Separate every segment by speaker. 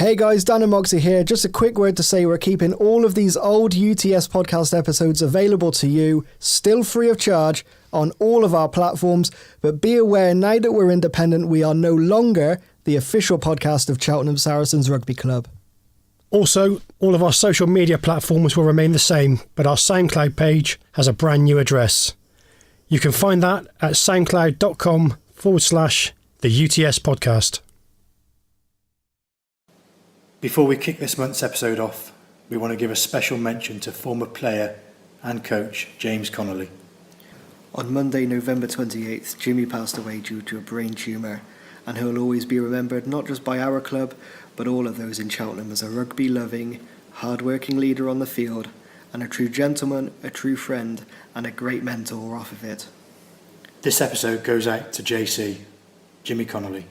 Speaker 1: Hey guys, Dan and Moxy here. Just a quick word to say we're keeping all of these old UTS podcast episodes available to you, still free of charge, on all of our platforms. But be aware, now that we're independent, we are no longer the official podcast of Cheltenham Saracens Rugby Club.
Speaker 2: Also, all of our social media platforms will remain the same, but our SoundCloud page has a brand new address. You can find that at soundcloud.com/the UTS podcast.
Speaker 3: Before we kick this month's episode off, we want to give a special mention to former player and coach James Connolly.
Speaker 1: On Monday, November 28th, Jimmy passed away due to a brain tumour, and he'll always be remembered not just by our club, but all of those in Cheltenham as a rugby-loving, hard-working leader on the field, and a true gentleman, a true friend, and a great mentor off of it.
Speaker 3: This episode goes out to JC, Jimmy Connolly.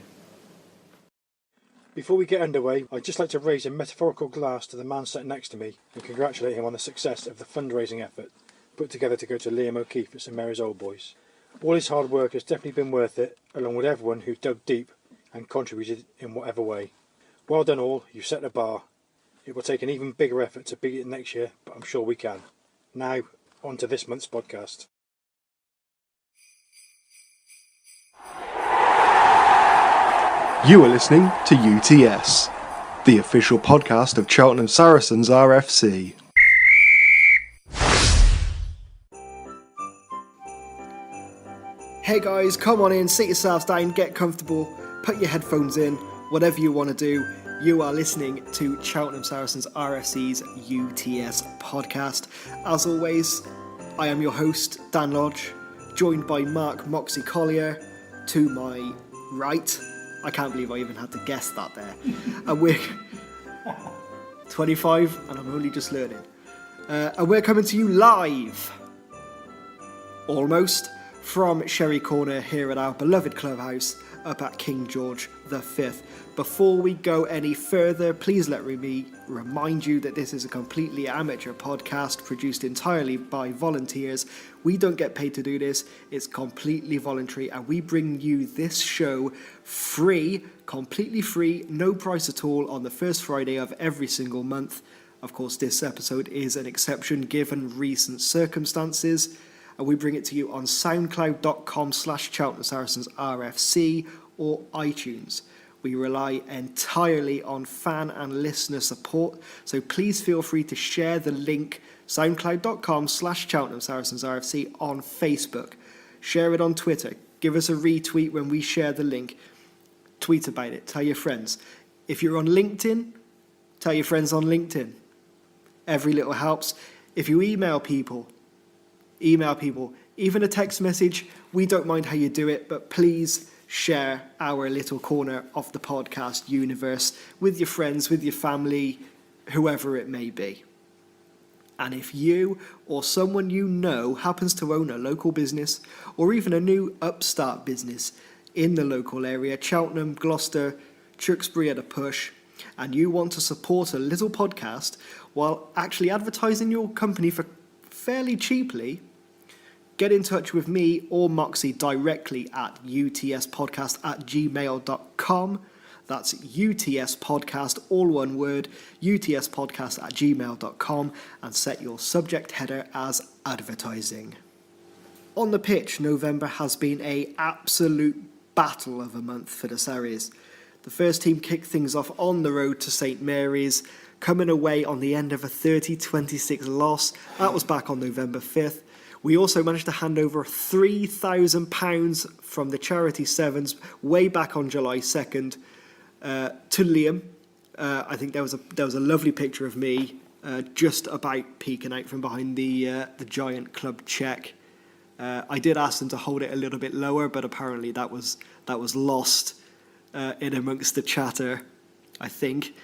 Speaker 2: Before we get underway, I'd just like to raise a metaphorical glass to the man sat next to me and congratulate him on the success of the fundraising effort put together to go to Liam O'Keefe at St Mary's Old Boys. All his hard work has definitely been worth it, along with everyone who dug deep and contributed in whatever way. Well done all, you've set the bar. It will take an even bigger effort to beat it next year, but I'm sure we can. Now, on to this month's podcast.
Speaker 4: You are listening to UTS, the official podcast of Cheltenham Saracens RFC.
Speaker 1: Hey guys, come on in, sit yourselves down, get comfortable, put your headphones in, whatever you want to do. You are listening to Cheltenham Saracens RFC's UTS podcast. As always, I am your host, Dan Lodge, joined by Mark Moxy Collier to my right. I can't believe I even had to guess that there. And we're 25, and I'm only just learning. And we're coming to you live, almost, from Sherry Corner here at our beloved clubhouse up at King George V. Before we go any further, please let me remind you that this is a completely amateur podcast produced entirely by volunteers. We don't get paid to do this, it's completely voluntary, and we bring you this show free, completely free, no price at all, on the first Friday of every single month. Of course, this episode is an exception given recent circumstances, and we bring it to you on soundcloud.com/Cheltenham Saracens RFC or iTunes. We rely entirely on fan and listener support, so please feel free to share the link soundcloud.com/Cheltenham Saracens RFC on Facebook. Share it on Twitter. Give us a retweet when we share the link. Tweet about it. Tell your friends. If you're on LinkedIn, tell your friends on LinkedIn. Every little helps. If you email people, even a text message, we don't mind how you do it, but please share our little corner of the podcast universe with your friends, with your family, whoever it may be. And if you or someone you know happens to own a local business or even a new upstart business in the local area, Cheltenham, Gloucester, Tewkesbury at a push, and you want to support a little podcast while actually advertising your company for fairly cheaply, get in touch with me or Moxy directly at utspodcast@gmail.com. That's utspodcast, all one word, utspodcast@gmail.com, and set your subject header as advertising. On the pitch, November has been an absolute battle of a month for the Sarries. The first team kicked things off on the road to St Mary's, coming away on the end of a 30-26 loss. That was back on November 5th. We also managed to hand over £3,000 from the charity sevens way back on July 2nd to Liam. I think there was a lovely picture of me just about peeking out from behind the giant club check. I did ask them to hold it a little bit lower, but apparently that was lost in amongst the chatter, I think.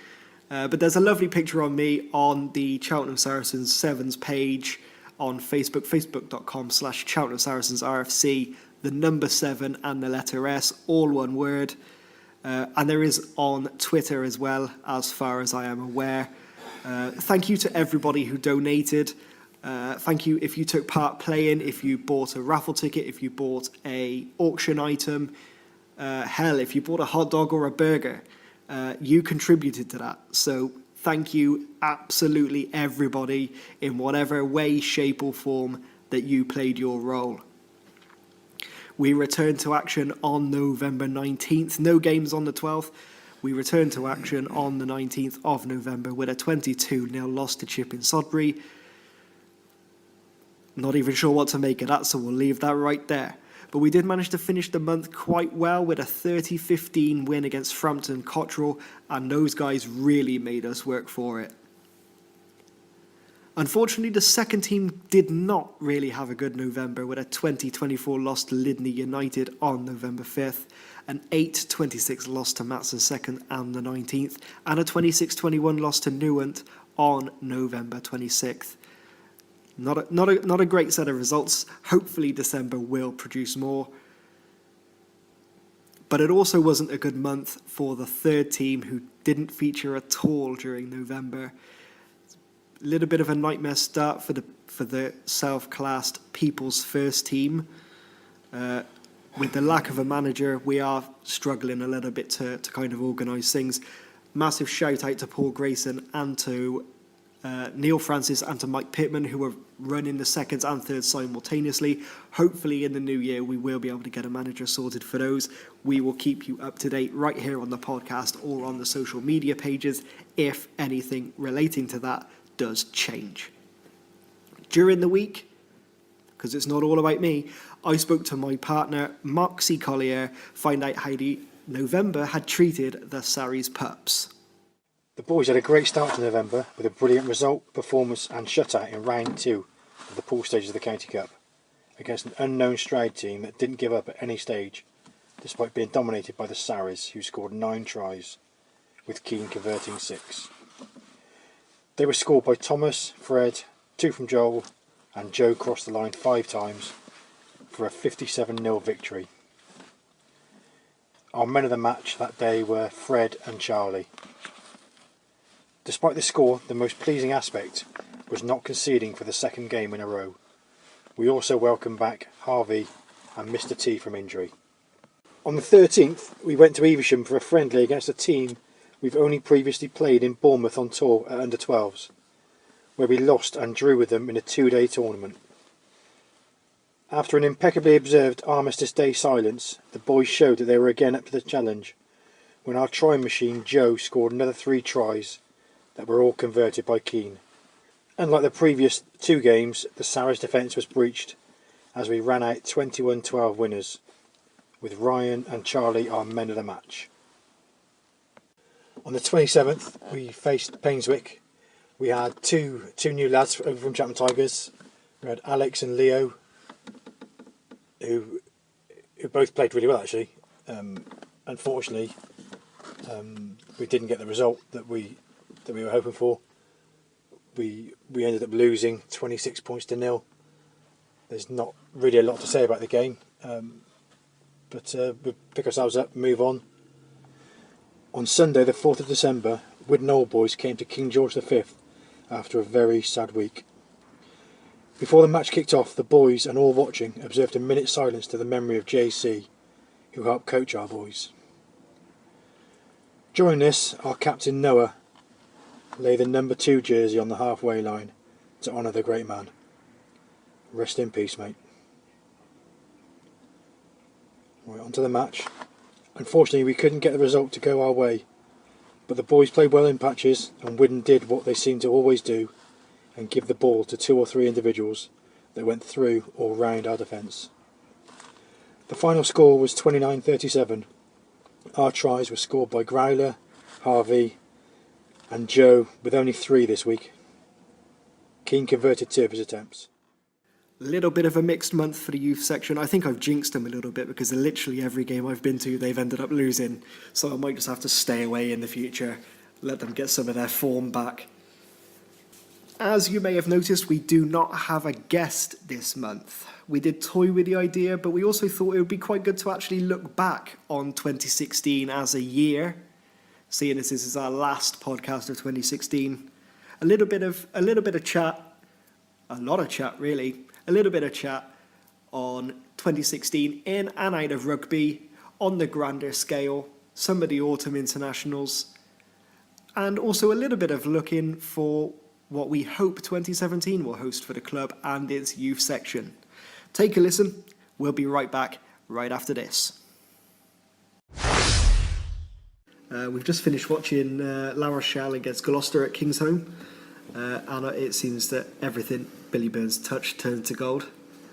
Speaker 1: But there's a lovely picture of me on the Cheltenham Saracens Sevens page on Facebook, facebook.com/Cheltenham Saracens RFC, the number 7 and the letter S, all one word. And there is on Twitter as well, as far as I am aware. Thank you to everybody who donated. Thank you if you took part playing, if you bought a raffle ticket, if you bought a auction item, hell, if you bought a hot dog or a burger. You contributed to that. So thank you, absolutely everybody, in whatever way, shape or form that you played your role. We return to action on November 19th. No games on the 12th. We return to action on the 19th of November with a 22-0 loss to Chip in Sodbury. Not even sure what to make of that, so we'll leave that right there. But we did manage to finish the month quite well with a 30-15 win against Frampton Cottrell, and those guys really made us work for it. Unfortunately, the second team did not really have a good November with a 20-24 loss to Lydney United on November 5th, an 8-26 loss to Matson Second on the 19th, and a 26-21 loss to Newent on November 26th. Not a great set of results. Hopefully December will produce more. But it also wasn't a good month for the third team, who didn't feature at all during November. A little bit of a nightmare start for the self-classed People's First team. With the lack of a manager, we are struggling a little bit to kind of organise things. Massive shout out to Paul Grayson and to Neil Francis and to Mike Pittman, who are running the seconds and thirds simultaneously. Hopefully in the new year we will be able to get a manager sorted for those. We will keep you up to date right here on the podcast or on the social media pages if anything relating to that does change. During the week, because it's not all about me, I spoke to my partner Moxy Collier, find out how the November had treated the Sarries pups.
Speaker 2: The boys had a great start to November with a brilliant result, performance and shutout in round 2 of the pool stages of the County Cup against an unknown Stroud team that didn't give up at any stage, despite being dominated by the Sarries, who scored 9 tries, with Keane converting 6. They were scored by Thomas, Fred, 2 from Joel, and Joe crossed the line 5 times for a 57-0 victory. Our men of the match that day were Fred and Charlie. Despite the score, the most pleasing aspect was not conceding for the second game in a row. We also welcomed back Harvey and Mr. T from injury. On the 13th, we went to Evesham for a friendly against a team we've only previously played in Bournemouth on tour at under-12s, where we lost and drew with them in a 2-day tournament. After an impeccably observed Armistice Day silence, the boys showed that they were again up to the challenge, when our try machine Joe scored another 3 tries that were all converted by Keane. Unlike the previous 2 games, the Sarries defence was breached as we ran out 21-12 winners, with Ryan and Charlie our men of the match. On the 27th, we faced Painswick. We had two new lads over from Cheltenham Tigers. We had Alex and Leo, who both played really well actually. Unfortunately, we didn't get the result that we were hoping for. We ended up losing 26 points to 0. There's not really a lot to say about the game, but we pick ourselves up and move on. On Sunday, the 4th of December, Widden Old Boys came to King George V after a very sad week. Before the match kicked off, the boys and all watching observed a minute's silence to the memory of JC, who helped coach our boys. During this, our captain Noah lay the number 2 jersey on the halfway line to honour the great man. Rest in peace, mate. Right, on to the match. Unfortunately, we couldn't get the result to go our way, but the boys played well in patches, and Widden did what they seem to always do, and give the ball to 2 or 3 individuals that went through or round our defence. The final score was 29-37. Our tries were scored by Growler, Harvey and Joe, with only 3 this week. Keane converted 2 of his attempts.
Speaker 1: A little bit of a mixed month for the youth section. I think I've jinxed them a little bit because literally every game I've been to, they've ended up losing. So I might just have to stay away in the future, let them get some of their form back. As you may have noticed, we do not have a guest this month. We did toy with the idea, but we also thought it would be quite good to actually look back on 2016 as a year, seeing as this is our last podcast of 2016. A little bit of chat, a lot of chat really, a little bit of chat on 2016 in and out of rugby on the grander scale, some of the autumn internationals, and also a little bit of looking for what we hope 2017 will host for the club and its youth section. Take a listen. We'll be right back right after this. We've just finished watching La Rochelle against Gloucester at Kingsholm, and it seems that everything Billy Burns touched turned to gold.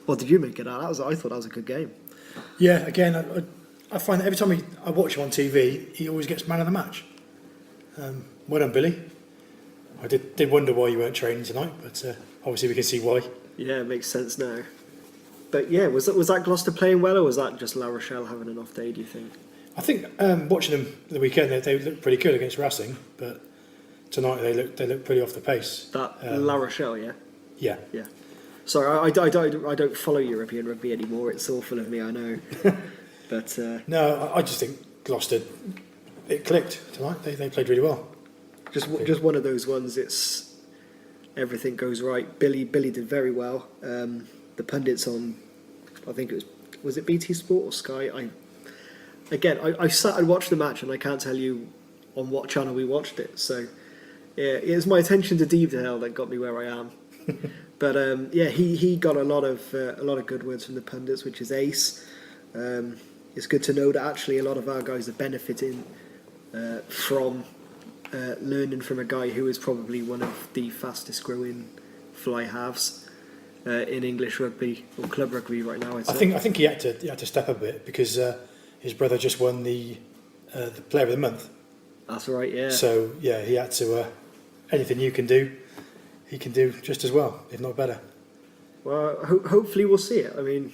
Speaker 1: What did you make of that? I thought that was a good game.
Speaker 3: Yeah, again, I find that every time I watch him on TV, he always gets man of the match. Well done, Billy. I did wonder why you weren't training tonight, but obviously we can see why.
Speaker 1: Yeah, it makes sense now. But yeah, was that Gloucester playing well, or was that just La Rochelle having an off day, do you think?
Speaker 3: I think watching them the weekend, they looked pretty good against Racing, but tonight they look pretty off the pace.
Speaker 1: That La Rochelle, yeah?
Speaker 3: Yeah.
Speaker 1: Yeah. Sorry, I don't follow European rugby anymore. It's awful of me, I know. But
Speaker 3: No, I just think Gloucester, it clicked tonight. They played really well.
Speaker 1: just one of those ones. It's everything goes right. Billy did very well. The pundits on, I think it was it BT Sport or Sky? I sat and watched the match, and I can't tell you on what channel we watched it. So yeah, it was my attention to detail that got me where I am. But yeah, he got a lot of good words from the pundits, which is ace. It's good to know that actually a lot of our guys are benefiting from learning from a guy who is probably one of the fastest growing fly halves in English rugby or club rugby right now.
Speaker 3: I think he had to step up a bit because his brother just won the Player of the Month.
Speaker 1: That's right, yeah.
Speaker 3: So yeah, he had to. Anything you can do, he can do just as well, if not better.
Speaker 1: Well, hopefully we'll see it. I mean,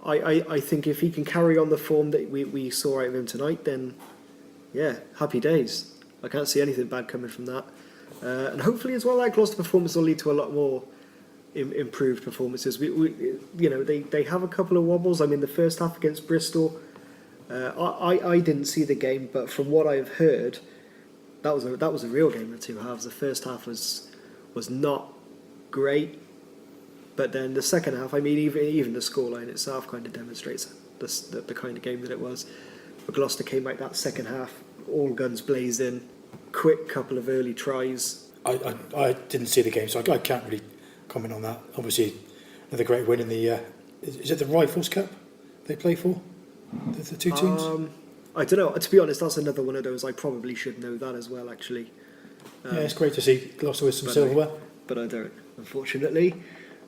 Speaker 1: I think if he can carry on the form that we saw out of him tonight, then yeah, happy days. I can't see anything bad coming from that. And hopefully as well, that Gloucester performance will lead to a lot more improved performances. They have a couple of wobbles. I mean, the first half against Bristol, I didn't see the game, but from what I've heard, that was a real game of two halves. The first half was not great, but then the second half, I mean, even the scoreline itself kind of demonstrates the kind of game that it was. But Gloucester came out that second half, all guns blazing, quick couple of early tries.
Speaker 3: I didn't see the game, so I can't really comment on that. Obviously, another great win in the. Is it the Rifles Cup they play for? The two teams?
Speaker 1: I don't know. To be honest, that's another one of those. I probably should know that as well, actually.
Speaker 3: Yeah, it's great to see Gloucester with some silverware.
Speaker 1: But I don't, unfortunately.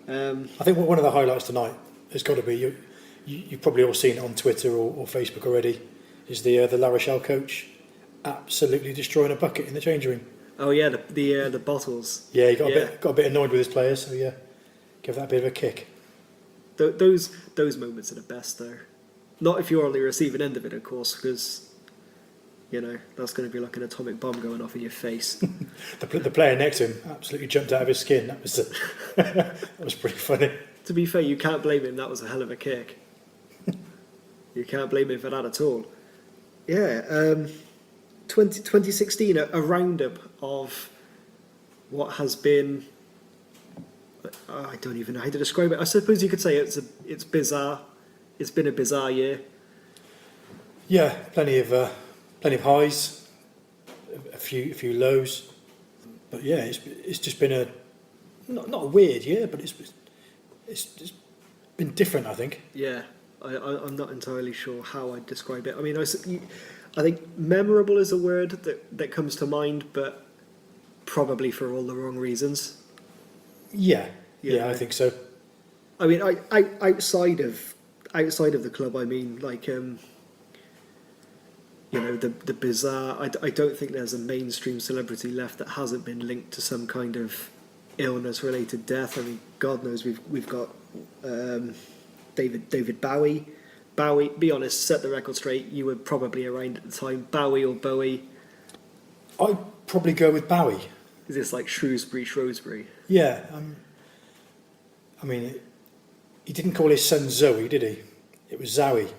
Speaker 3: I think one of the highlights tonight has got to be, you've probably all seen it on Twitter or Facebook already, is the La Rochelle coach absolutely destroying a bucket in the changing room.
Speaker 1: Oh yeah, the bottles.
Speaker 3: Yeah, he got a bit annoyed with his players, so yeah, give that a bit of a kick.
Speaker 1: Those moments are the best, though. Not if you're on the receiving end of it, of course, because that's going to be like an atomic bomb going off in your face.
Speaker 3: The player next to him absolutely jumped out of his skin. That was pretty funny.
Speaker 1: To be fair, you can't blame him. That was a hell of a kick. You can't blame him for that at all. Yeah, 2016, a roundup of what has been. I don't even know how to describe it. I suppose you could say it's bizarre. It's been a bizarre year.
Speaker 3: Yeah, plenty of highs, a few lows, but yeah, it's just been a not a weird year, but it's been different, I think.
Speaker 1: Yeah, I'm not entirely sure how I'd describe it. I mean, I think memorable is a word that comes to mind, but probably for all the wrong reasons.
Speaker 3: Yeah, I think so.
Speaker 1: I mean, outside of the club, I mean, like the bizarre. I don't think there's a mainstream celebrity left that hasn't been linked to some kind of illness-related death. I mean, God knows we've got David Bowie. Bowie, be honest, set the record straight. You were probably around at the time. Bowie or Bowie?
Speaker 3: I'd probably go with Bowie.
Speaker 1: Is this like Shrewsbury?
Speaker 3: Yeah. I mean, he didn't call his son Zoe, did he? It was Zowie.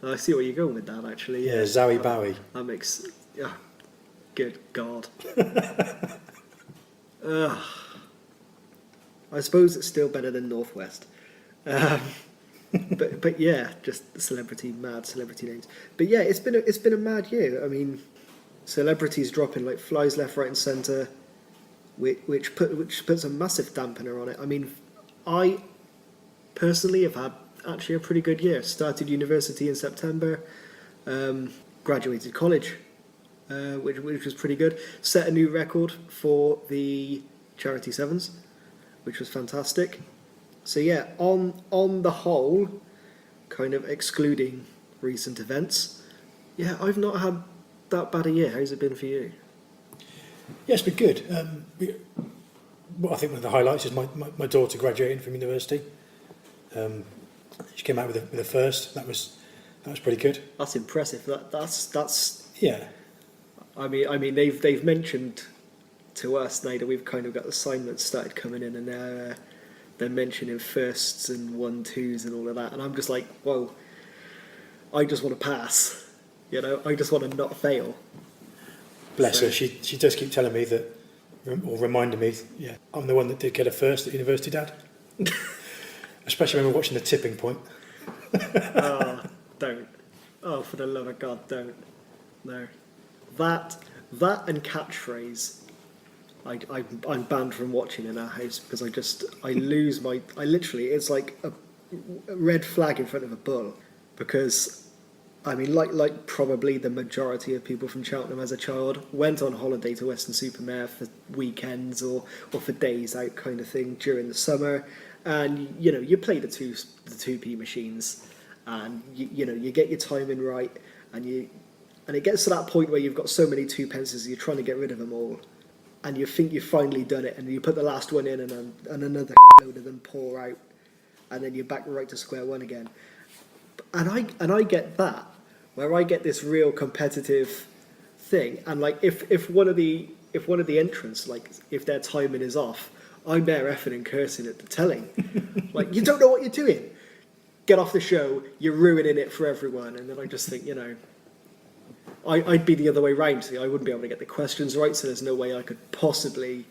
Speaker 1: I see where you're going with that, actually.
Speaker 3: Yeah, Zowie Bowie.
Speaker 1: That makes... Yeah. Good God. I suppose it's still better than Northwest. but yeah, just mad celebrity names. But yeah, it's been a mad year. I mean, celebrities dropping like flies left, right, and centre, which puts a massive dampener on it. I mean, I personally have had actually a pretty good year. Started university in September, graduated college, which was pretty good. Set a new record for the charity sevens, which was fantastic. So yeah, on the whole, kind of excluding recent events, yeah, I've not had that bad a year. How's it been for you?
Speaker 3: Yeah, it's been good. Well, I think one of the highlights is my daughter graduating from university. She came out with a first. That was pretty good.
Speaker 1: That's impressive. That's
Speaker 3: Yeah.
Speaker 1: I mean they've mentioned to us now that we've kind of got assignments started coming in, and they're mentioning firsts and 1-2s and all of that, and I'm just like, whoa, I just want to pass, I just want to not fail.
Speaker 3: Bless her. She does keep telling me that, or reminding me, yeah, I'm the one that did get a first at university, Dad. Especially when we're watching the tipping point.
Speaker 1: Oh, don't. Oh, for the love of God, don't. No. That and catchphrase, I'm banned from watching in our house because I lose literally, it's like a red flag in front of a bull, because I mean, like probably the majority of people from Cheltenham as a child, went on holiday to Weston-super-Mare for weekends or for days out kind of thing during the summer, and you play the 2p machines, and you get your timing right, and it gets to that point where you've got so many 2 pences, you're trying to get rid of them all, and you think you've finally done it, and you put the last one in, and another load of them pour out, and then you're back right to square one again. And I get that, where I get this real competitive thing, and like if one of the entrants, like if their timing is off, I'm there effing and cursing at the telling, like, you don't know what you're doing, get off the show, you're ruining it for everyone. And then I just think, I'd be the other way round. See, I wouldn't be able to get the questions right, so there's no way I could possibly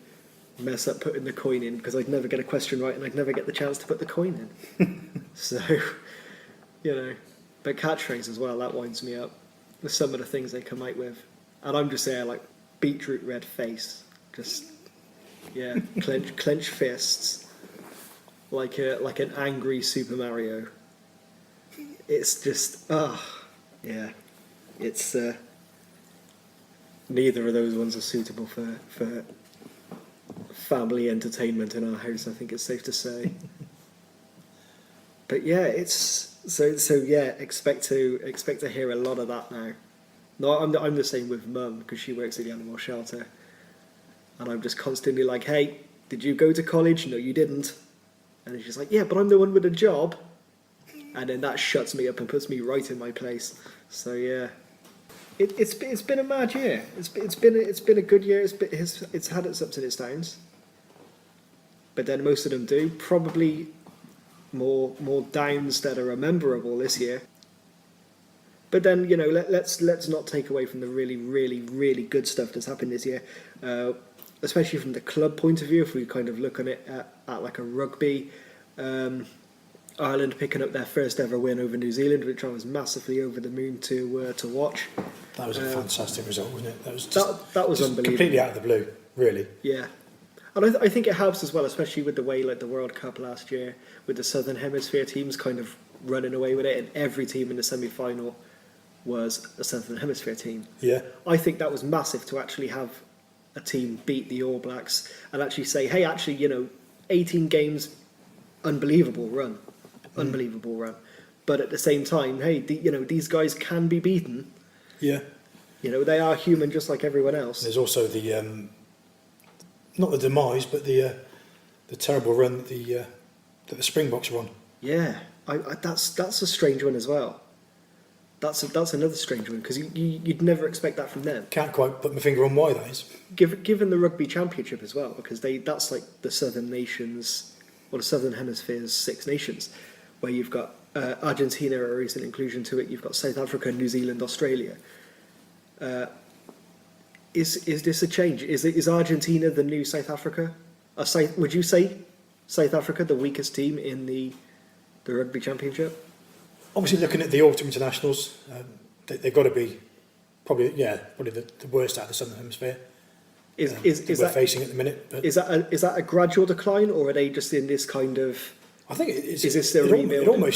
Speaker 1: mess up putting the coin in, because I'd never get a question right and I'd never get the chance to put the coin in. So, but catchphrase as well, that winds me up. With some of the things they come out with, and I'm just there like beetroot red face, just clench fists, like an angry Super Mario. It's just it's neither of those ones are suitable for family entertainment in our house, I think it's safe to say. But yeah, it's so yeah, expect to hear a lot of that now. No, I'm the same with Mum, because she works at the animal shelter, and I'm just constantly like, hey, did you go to college? No, you didn't. And she's like, yeah, but I'm the one with a job. And then that shuts me up and puts me right in my place. So yeah, it's been a mad year. It's been a good year. It's had its ups and its downs. But then most of them do. Probably more downs that are memorable this year. But then, let's not take away from the really, really, really good stuff that's happened this year, especially from the club point of view. If we kind of look on it at like a rugby, Ireland picking up their first ever win over New Zealand, which I was massively over the moon to watch.
Speaker 3: That was a fantastic result, wasn't it? That was
Speaker 1: that was unbelievable.
Speaker 3: Completely out of the blue, really.
Speaker 1: Yeah. And I think it helps as well, especially with the way like the World Cup last year, with the Southern Hemisphere teams kind of running away with it, and every team in the semi-final was a Southern Hemisphere team.
Speaker 3: Yeah.
Speaker 1: I think that was massive to actually have a team beat the All Blacks and actually say, hey, actually, 18 games, unbelievable run. But at the same time, hey, these guys can be beaten.
Speaker 3: Yeah.
Speaker 1: They are human just like everyone else.
Speaker 3: There's also the not the demise, but the terrible run that the Springboks are on.
Speaker 1: Yeah, that's a strange one as well. That's another strange one, because you'd never expect that from them.
Speaker 3: Can't quite put my finger on why that is.
Speaker 1: Given the Rugby Championship as well, because that's like the Southern nations, or the Southern Hemisphere's 6 nations, where you've got Argentina, a recent inclusion to it. You've got South Africa, New Zealand, Australia. Is this a change? Is Argentina the new South Africa? Would you say South Africa the weakest team in the the Rugby Championship?
Speaker 3: Obviously, looking at the autumn internationals, they've got to be probably the worst out of the Southern Hemisphere.
Speaker 1: Is
Speaker 3: we're
Speaker 1: that
Speaker 3: facing at the minute? But
Speaker 1: is that a gradual decline, or are they just in this kind of?
Speaker 3: I think is
Speaker 1: this their rebuilding?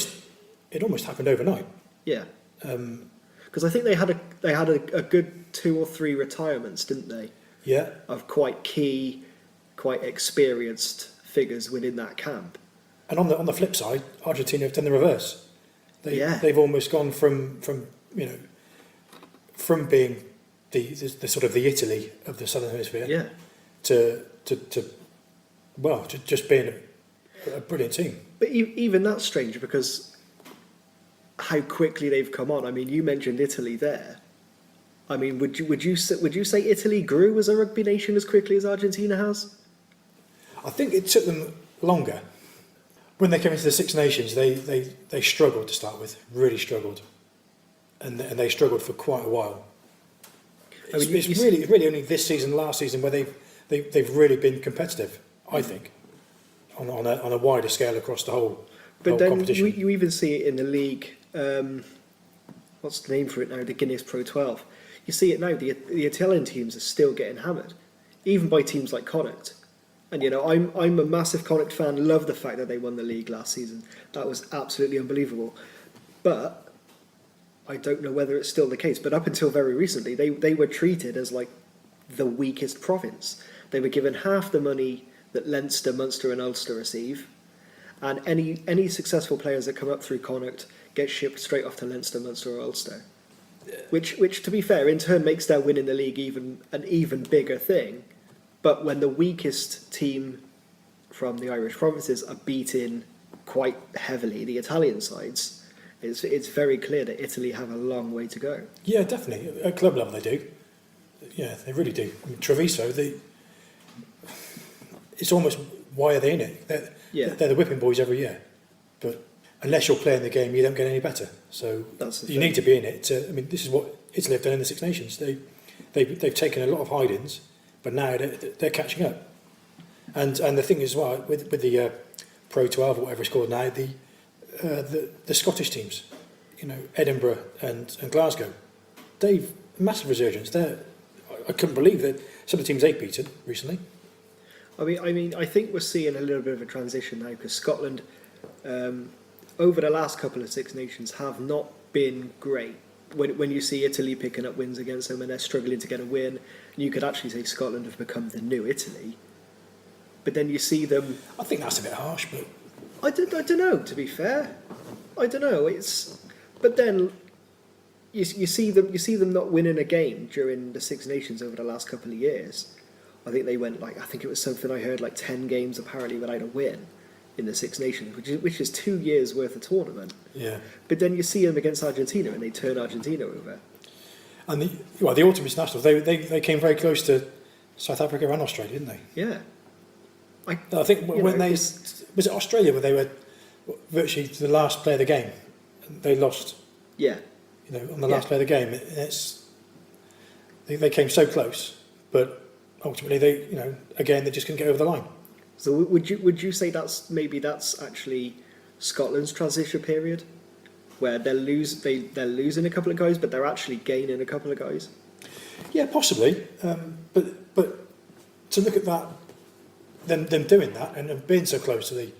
Speaker 3: It almost happened overnight.
Speaker 1: Yeah. Because I think they had a good 2 or 3 retirements, didn't they?
Speaker 3: Yeah.
Speaker 1: Of quite key, quite experienced figures within that camp.
Speaker 3: And on the flip side, Argentina have done the reverse. They've almost gone from being the sort of the Italy of the Southern Hemisphere, to just being a brilliant team.
Speaker 1: But even that's strange because how quickly they've come on. I mean, you mentioned Italy there. I mean, would you say Italy grew as a rugby nation as quickly as Argentina has?
Speaker 3: I think it took them longer. When they came into the Six Nations, they struggled to start with, really struggled, and they struggled for quite a while. It's really only this season, last season, where they've really been competitive. I think, on a wider scale across the whole.
Speaker 1: But then
Speaker 3: competition.
Speaker 1: you even see it in the league. What's the name for it now? The Guinness Pro 12. You see it now. The Italian teams are still getting hammered, even by teams like Connacht. And I'm a massive Connacht fan. Love the fact that they won the league last season. That was absolutely unbelievable. But I don't know whether it's still the case. But up until very recently, they were treated as like the weakest province. They were given half the money that Leinster, Munster, and Ulster receive. And any successful players that come up through Connacht get shipped straight off to Leinster, Munster, or Ulster. Which, to be fair, in turn makes their win in the league an even bigger thing. But when the weakest team from the Irish provinces are beaten quite heavily, the Italian sides, it's very clear that Italy have a long way to go.
Speaker 3: Yeah, definitely. At club level, they do. Yeah, they really do. I mean, Treviso, it's almost, why are they in it? They're the whipping boys every year. But unless you're playing the game, you don't get any better. So you need to be in it. This is what Italy have done in the Six Nations. They've taken a lot of hide-ins, but now they're catching up. And the thing is, well, with the Pro 12 or whatever it's called now, the Scottish teams, Edinburgh and Glasgow, they've massive resurgence. I couldn't believe that some of the teams they've beaten recently.
Speaker 1: I think we're seeing a little bit of a transition now because Scotland, over the last couple of Six Nations, have not been great. When you see Italy picking up wins against them and they're struggling to get a win, you could actually say Scotland have become the new Italy. But then you see them.
Speaker 3: I think that's a bit harsh, but
Speaker 1: I don't know. To be fair, I don't know. But then you see them not winning a game during the Six Nations over the last couple of years. I think they went I think it was something I heard 10 games apparently without a win in the Six Nations, which is 2 years worth of tournament.
Speaker 3: Yeah.
Speaker 1: But then you see them against Argentina and they turn Argentina over.
Speaker 3: And the autumn internationals, they came very close to South Africa and Australia, didn't they?
Speaker 1: Yeah.
Speaker 3: I think was it Australia where they were virtually the last play of the game, they lost.
Speaker 1: Yeah.
Speaker 3: On the last play of the game, they came so close, but ultimately they just couldn't get over the line.
Speaker 1: So would you say that's actually Scotland's transition period, where they're losing a couple of guys, but they're actually gaining a couple of guys?
Speaker 3: Yeah, possibly. But to look at that, them doing that and being so close to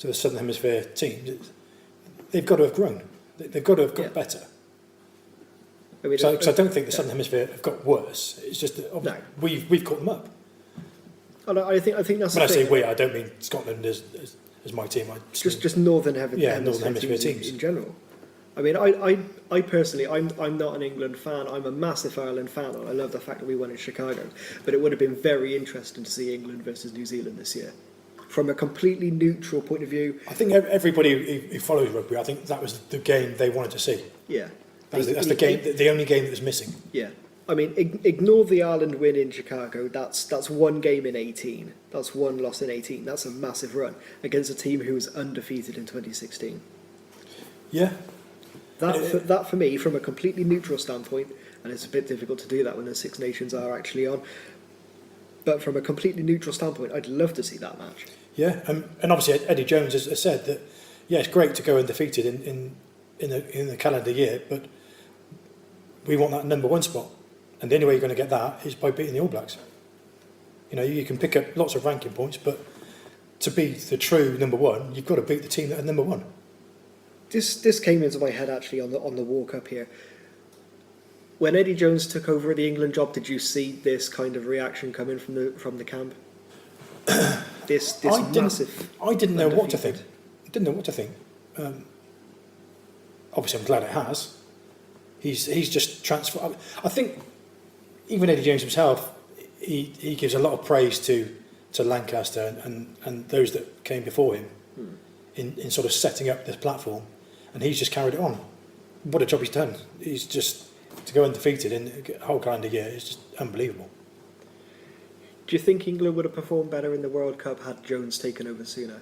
Speaker 3: the Southern Hemisphere teams, they've got to have grown. They've got to have got better. So I don't think the Southern Hemisphere have got worse. It's just that we've caught them up.
Speaker 1: And I think that's.
Speaker 3: When I say we, I don't mean Scotland as my team.
Speaker 1: Just Northern Hemisphere
Speaker 3: teams
Speaker 1: in general. I mean, I personally, I'm not an England fan. I'm a massive Ireland fan, and I love the fact that we won in Chicago. But it would have been very interesting to see England versus New Zealand this year, from a completely neutral point of view.
Speaker 3: I think everybody who follows rugby, I think that was the game they wanted to see.
Speaker 1: Yeah,
Speaker 3: that's the game, the only game that was missing.
Speaker 1: Yeah. I mean, ignore the Ireland win in Chicago. That's one game in 18. That's one loss in 18. That's a massive run against a team who was undefeated in 2016.
Speaker 3: Yeah.
Speaker 1: That for me, from a completely neutral standpoint, and it's a bit difficult to do that when the Six Nations are actually on, but from a completely neutral standpoint, I'd love to see that match.
Speaker 3: Yeah, and obviously Eddie Jones has said that yeah, it's great to go undefeated in the calendar year, but we want that number one spot, and the only way you're going to get that is by beating the All Blacks. You know, you can pick up lots of ranking points, but to be the true number one, you've got to beat the team that are number one.
Speaker 1: This came into my head actually on the walk up here. When Eddie Jones took over the England job, did you see this kind of reaction coming from the camp? this massive.
Speaker 3: I didn't know what to
Speaker 1: undefeated.
Speaker 3: think. I didn't know what to think. Obviously, I'm glad it has. He's just transformed. I think even Eddie Jones himself, he gives a lot of praise to Lancaster and those that came before him in sort of setting up this platform, and he's just carried it on. What a job he's done. He's just, to go undefeated in a whole calendar year is just unbelievable.
Speaker 1: Do you think England would have performed better in the World Cup had Jones taken over sooner?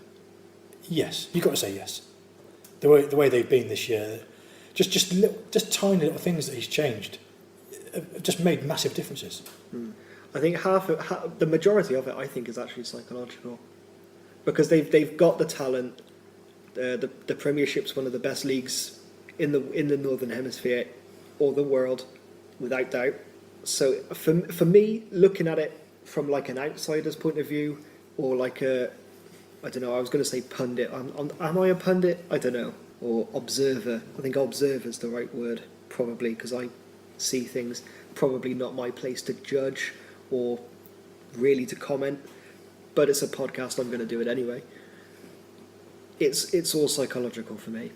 Speaker 3: Yes, you've got to say yes. The way they've been this year, just tiny little things that he's changed, have just made massive differences.
Speaker 1: I think the majority of it, I think, is actually psychological, because they've got the talent. The Premiership's one of the best leagues in the Northern Hemisphere or the world, without doubt. So for me, looking at it from like an outsider's point of view, or like I don't know, I was going to say pundit. Am I a pundit? I don't know. Or observer. I think observer is the right word, probably, because I see things. Probably not my place to judge or really to comment, but it's a podcast, I'm going to do it anyway. It's all psychological for me,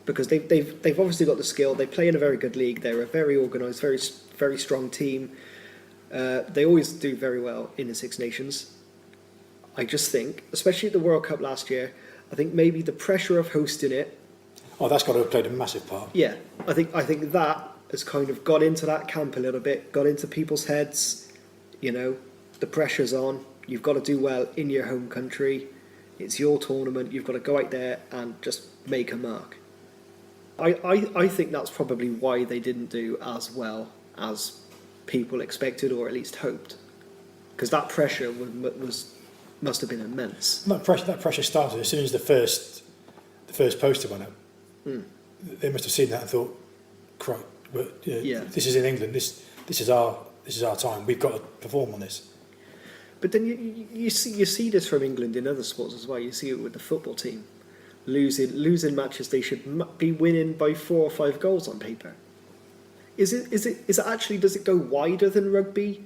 Speaker 1: because they've obviously got the skill. They play in a very good league. They're a very organised, very strong team. They always do very well in the Six Nations. I just think, especially at the World Cup last year, I think maybe the pressure of hosting it.
Speaker 3: Oh, that's got to have played a massive part.
Speaker 1: Yeah, I think that has kind of got into that camp a little bit, got into people's heads. You know, the pressure's on. You've got to do well in your home country. It's your tournament. You've got to go out there and just make a mark. I think that's probably why they didn't do as well as people expected, or at least hoped, because that pressure must have been immense.
Speaker 3: That pressure started as soon as the first poster went up. They must have seen that and thought, "Crap, this is in England. This is our time. We've got to perform on this."
Speaker 1: But then you see this from England in other sports as well. You see it with the football team, losing matches they should be winning by 4 or 5 goals on paper. Is it actually, does it go wider than rugby?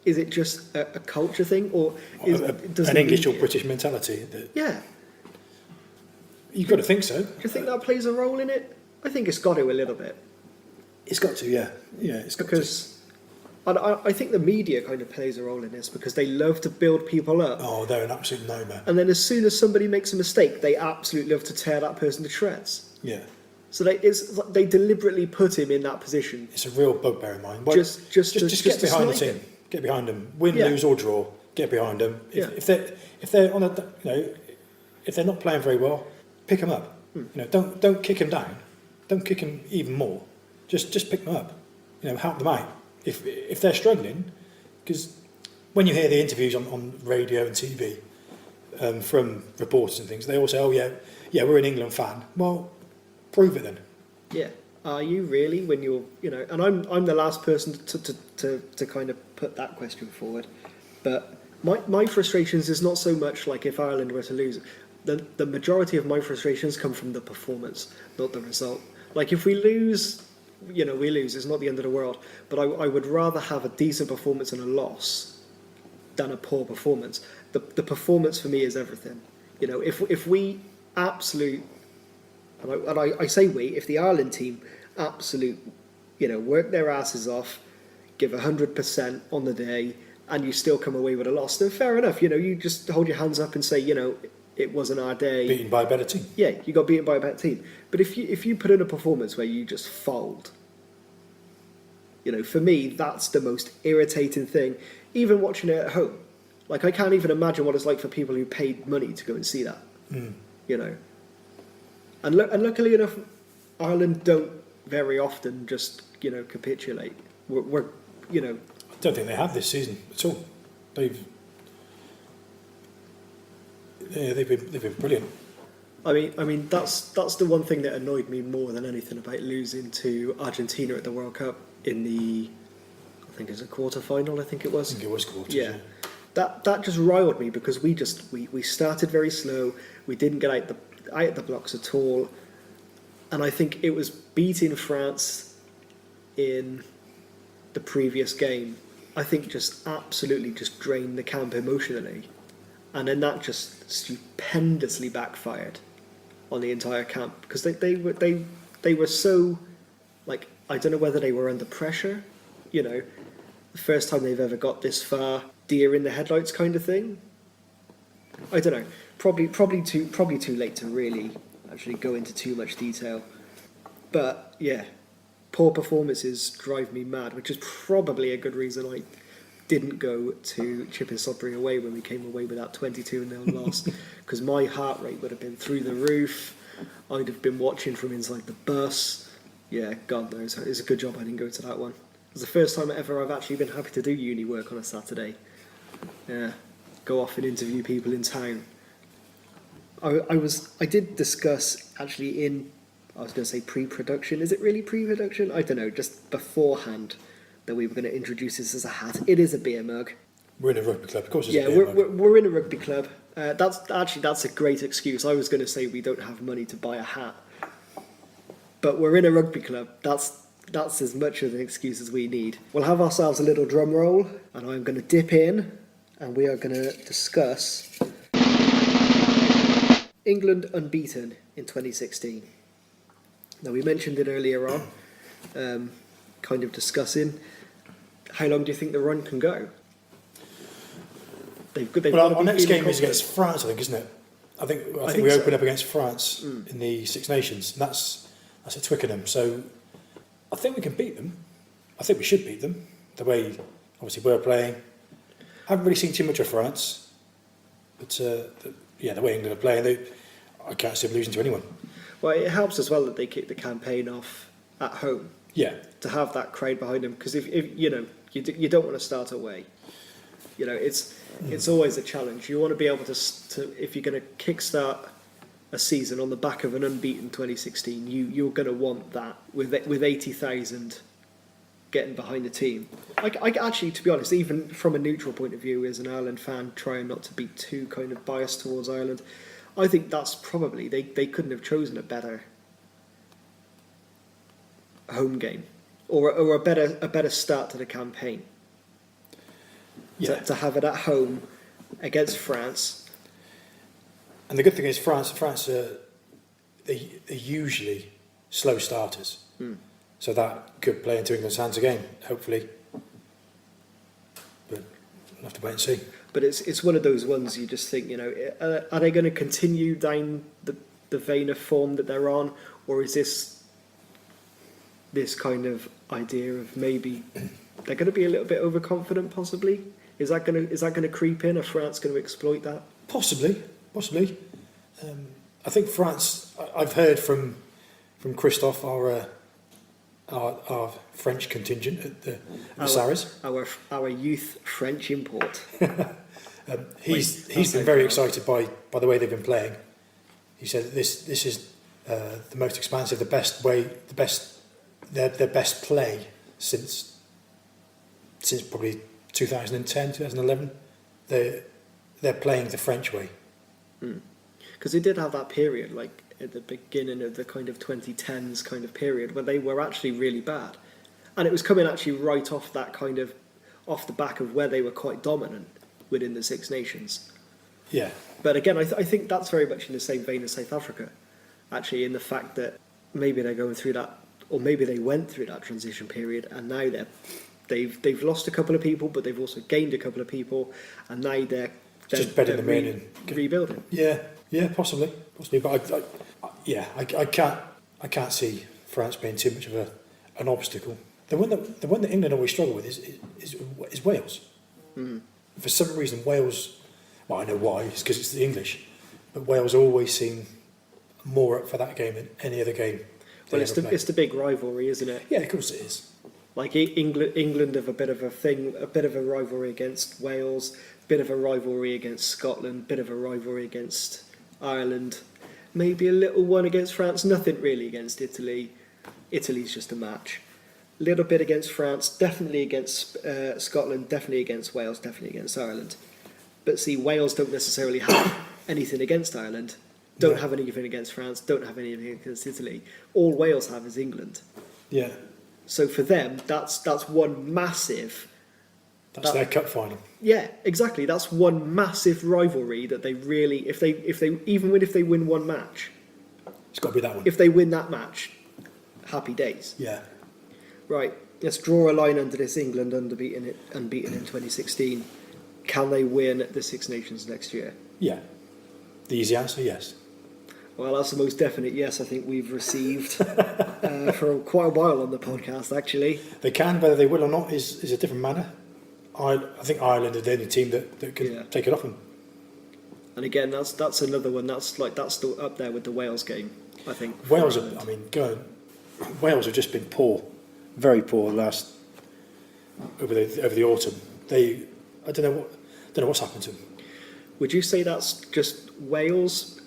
Speaker 1: Is it just a culture thing, or
Speaker 3: an English or British mentality?
Speaker 1: Yeah.
Speaker 3: You've got to think so.
Speaker 1: Do you think that plays a role in it? I think it's got to a little bit.
Speaker 3: It's got to, yeah. It's got
Speaker 1: because I think the media kind of plays a role in this, because they love to build people up.
Speaker 3: Oh, they're an absolute nightmare.
Speaker 1: And then as soon as somebody makes a mistake, they absolutely love to tear that person to shreds.
Speaker 3: Yeah.
Speaker 1: So they deliberately put him in that position.
Speaker 3: It's a real bugbear of mine.
Speaker 1: Just
Speaker 3: get behind the team. Get behind them. Win, lose or draw. Get behind them. If they're on if they're not playing very well, pick them up. Don't kick them down. Don't kick them even more. Just pick them up. Help them out. If they're struggling, because when you hear the interviews on radio and TV from reporters and things, they all say, "Oh yeah, we're an England fan." Well, prove it then.
Speaker 1: Yeah, are you really? When you're, and I'm the last person to kind of put that question forward. But my frustrations is not so much like if Ireland were to lose. The majority of my frustrations come from the performance, not the result. Like if we lose, we lose. It's not the end of the world. But I would rather have a decent performance and a loss than a poor performance. The performance for me is everything. If we absolute, and I say we, if the Ireland team absolute, work their asses off, give 100% on the day, and you still come away with a loss, then fair enough. You just hold your hands up and say, it wasn't our day.
Speaker 3: Beaten by a better team.
Speaker 1: Yeah, you got beaten by a better team. But if you put in a performance where you just fold, for me, that's the most irritating thing. Even watching it at home, like I can't even imagine what it's like for people who paid money to go and see that. And luckily enough, Ireland don't very often just capitulate. We're
Speaker 3: I don't think they have this season at all. They've been brilliant.
Speaker 1: I mean that's the one thing that annoyed me more than anything about losing to Argentina at the World Cup in the, I think it was a quarter final. I think it was.
Speaker 3: I think it was quarters.
Speaker 1: Yeah, that just riled me because we started very slow. We didn't get out the blocks at all, and I think it was beating France in the previous game. I think just absolutely just drained the camp emotionally, and then that just stupendously backfired on the entire camp because they were so, like, I don't know whether they were under pressure, you know, the first time they've ever got this far, deer in the headlights kind of thing. I don't know. Probably too late to really actually go into too much detail. But yeah, poor performances drive me mad, which is probably a good reason I didn't go to Chip and Sudbury away when we came away with that 22-0 loss, because my heart rate would have been through the roof. I'd have been watching from inside the bus. Yeah, God knows. It's a good job I didn't go to that one. It was the first time ever I've actually been happy to do uni work on a Saturday. Yeah, go off and interview people in town. I did discuss actually I was going to say pre-production. Is it really pre-production? I don't know, just beforehand, that we were going to introduce this as a hat. It is a beer mug.
Speaker 3: We're in a rugby club, of course. It's
Speaker 1: Yeah,
Speaker 3: a beer mug.
Speaker 1: we're in a rugby club. That's a great excuse. I was going to say we don't have money to buy a hat, but we're in a rugby club. That's as much of an excuse as we need. We'll have ourselves a little drum roll, and I'm going to dip in, and we are going to discuss England unbeaten in 2016. Now, we mentioned it earlier on, kind of discussing how long do you think the run can go?
Speaker 3: Well, our next game is against France, I think, isn't it? I think we open up against France in the Six Nations, and that's at Twickenham. So I think we can beat them. I think we should beat them. The way, obviously, we're playing. I haven't really seen too much of France, but the way England are playing, I can't see them losing to anyone.
Speaker 1: Well, it helps as well that they kick the campaign off at home.
Speaker 3: Yeah.
Speaker 1: To have that crowd behind them, because if you know you don't want to start away. You know, it's always a challenge. You want to be able to if you're going to kickstart a season on the back of an unbeaten 2016, you're going to want that with 80,000 getting behind the team. I actually, to be honest, even from a neutral point of view, as an Ireland fan, trying not to be too kind of biased towards Ireland, I think that's probably they couldn't have chosen a better home game or a better start to the campaign.
Speaker 3: Yeah.
Speaker 1: To have it at home against France.
Speaker 3: And the good thing is France are they're usually slow starters. So that could play into England's hands again, hopefully. But we'll have to wait and see.
Speaker 1: But it's one of those ones you just think, you know, are they going to continue down the vein of form that they're on, or is this kind of idea of maybe they're going to be a little bit overconfident, possibly? Is that going to creep in? Are France going to exploit that?
Speaker 3: Possibly. I think France. I've heard from Christophe, our French contingent at the Saracens.
Speaker 1: Our youth French import.
Speaker 3: He's been very excited by the way they've been playing. He said that this is the most expansive, their best play since probably 2010, 2011. They're playing the French way.
Speaker 1: Because they did have that period, like at the beginning of the kind of 2010s kind of period, where they were actually really bad, and it was coming actually right off the back of where they were quite dominant within the Six Nations.
Speaker 3: Yeah.
Speaker 1: But again, I think that's very much in the same vein as South Africa, actually, in the fact that maybe they're going through that, or maybe they went through that transition period, and now they've lost a couple of people, but they've also gained a couple of people, and now they're
Speaker 3: just bedding them in and
Speaker 1: rebuilding.
Speaker 3: Yeah, possibly. But I can't see France being too much of an obstacle. The one that England always struggle with is Wales. For some reason, Wales. Well, I know why. It's because it's the English, but Wales always seem more up for that game than any other game.
Speaker 1: Well, it's the big rivalry, isn't it?
Speaker 3: Yeah, of course it is.
Speaker 1: Like England have a bit of a rivalry against Wales, bit of a rivalry against Scotland, bit of a rivalry against Ireland. maybe a little one against France, nothing really against Italy. Italy's just a match. A little bit against France, definitely against Scotland, definitely against Wales, definitely against Ireland. But see, Wales don't necessarily have anything against Ireland, don't have anything against France, don't have anything against Italy. All Wales have is England.
Speaker 3: Yeah,
Speaker 1: So for them, that's one massive...
Speaker 3: that's their cup final.
Speaker 1: Yeah, exactly. That's one massive rivalry that they really, if they win one match,
Speaker 3: It's got to be that one.
Speaker 1: if they win that match, happy days.
Speaker 3: Yeah,
Speaker 1: Right, let's draw a line under this England unbeaten in 2016. Can they win the Six Nations next year?
Speaker 3: yeah. The easy answer, yes.
Speaker 1: Well, that's the most definite yes I think we've received for quite a while on the podcast, actually.
Speaker 3: They can, whether they will or not is a different matter. I think Ireland are the only team that can take it off them.
Speaker 1: And again, that's another one. That's still up there with the Wales game, I think.
Speaker 3: Wales,
Speaker 1: Ireland.
Speaker 3: Wales have just been poor, very poor over the autumn. I don't know what's happened to them.
Speaker 1: Would you say that's just Wales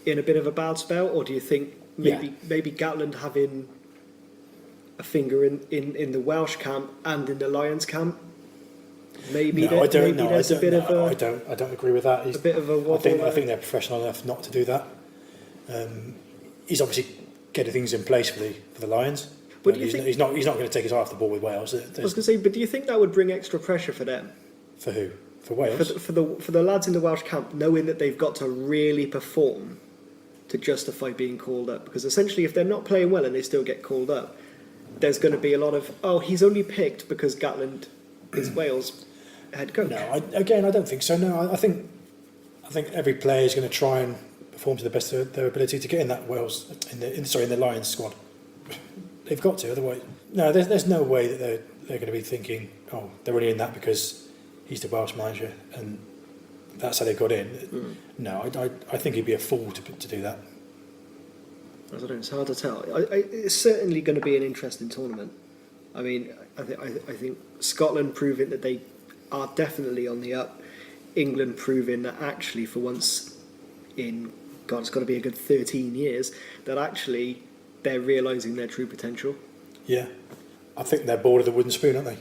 Speaker 1: in a bit of a bad spell, or do you think maybe Gatland having a finger in the Welsh camp and in the Lions camp?
Speaker 3: I don't agree with that.
Speaker 1: A bit of a wobble.
Speaker 3: I think they're professional enough not to do that. He's obviously getting things in place for the Lions. But he's not going to take his eye off the ball with Wales.
Speaker 1: I was going to say, but do you think that would bring extra pressure for them?
Speaker 3: For who? For Wales?
Speaker 1: For the lads in the Welsh camp, knowing that they've got to really perform to justify being called up. Because essentially, if they're not playing well and they still get called up, there's going to be a lot of, he's only picked because Gatland is Wales head coach.
Speaker 3: No, I don't think so. No, I think every player is going to try and perform to the best of their ability to get in that Wales in the Lions squad. They've got to, otherwise. No, there's no way that they're going to be thinking, they're only in that because he's the Welsh manager and that's how they got in. No, I think he'd be a fool to do that.
Speaker 1: I don't know, it's hard to tell. It's certainly going to be an interesting tournament. I mean, I think Scotland proving that they are definitely on the up. England proving that actually for once in, it's got to be a good 13 years, that actually they're realising their true potential.
Speaker 3: Yeah. I think they're bored of the wooden spoon, aren't they?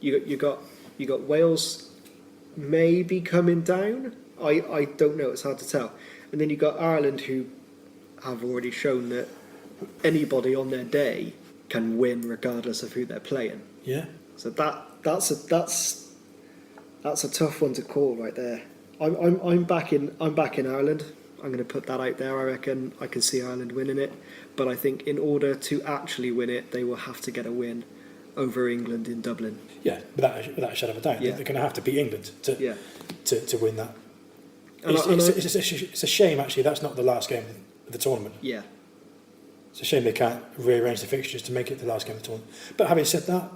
Speaker 1: You got Wales maybe coming down. I don't know, it's hard to tell. And then you got Ireland, who have already shown that anybody on their day can win regardless of who they're playing.
Speaker 3: Yeah.
Speaker 1: So that's a tough one to call right there. I'm back in Ireland. I'm going to put that out there. I reckon I can see Ireland winning it, but I think in order to actually win it, they will have to get a win over England in Dublin.
Speaker 3: Yeah, without a shadow of a doubt, they're going to have to beat England to win that. It's a shame actually that's not the last game of the tournament.
Speaker 1: Yeah.
Speaker 3: It's a shame they can't rearrange the fixtures to make it the last game of the tournament. But having said that,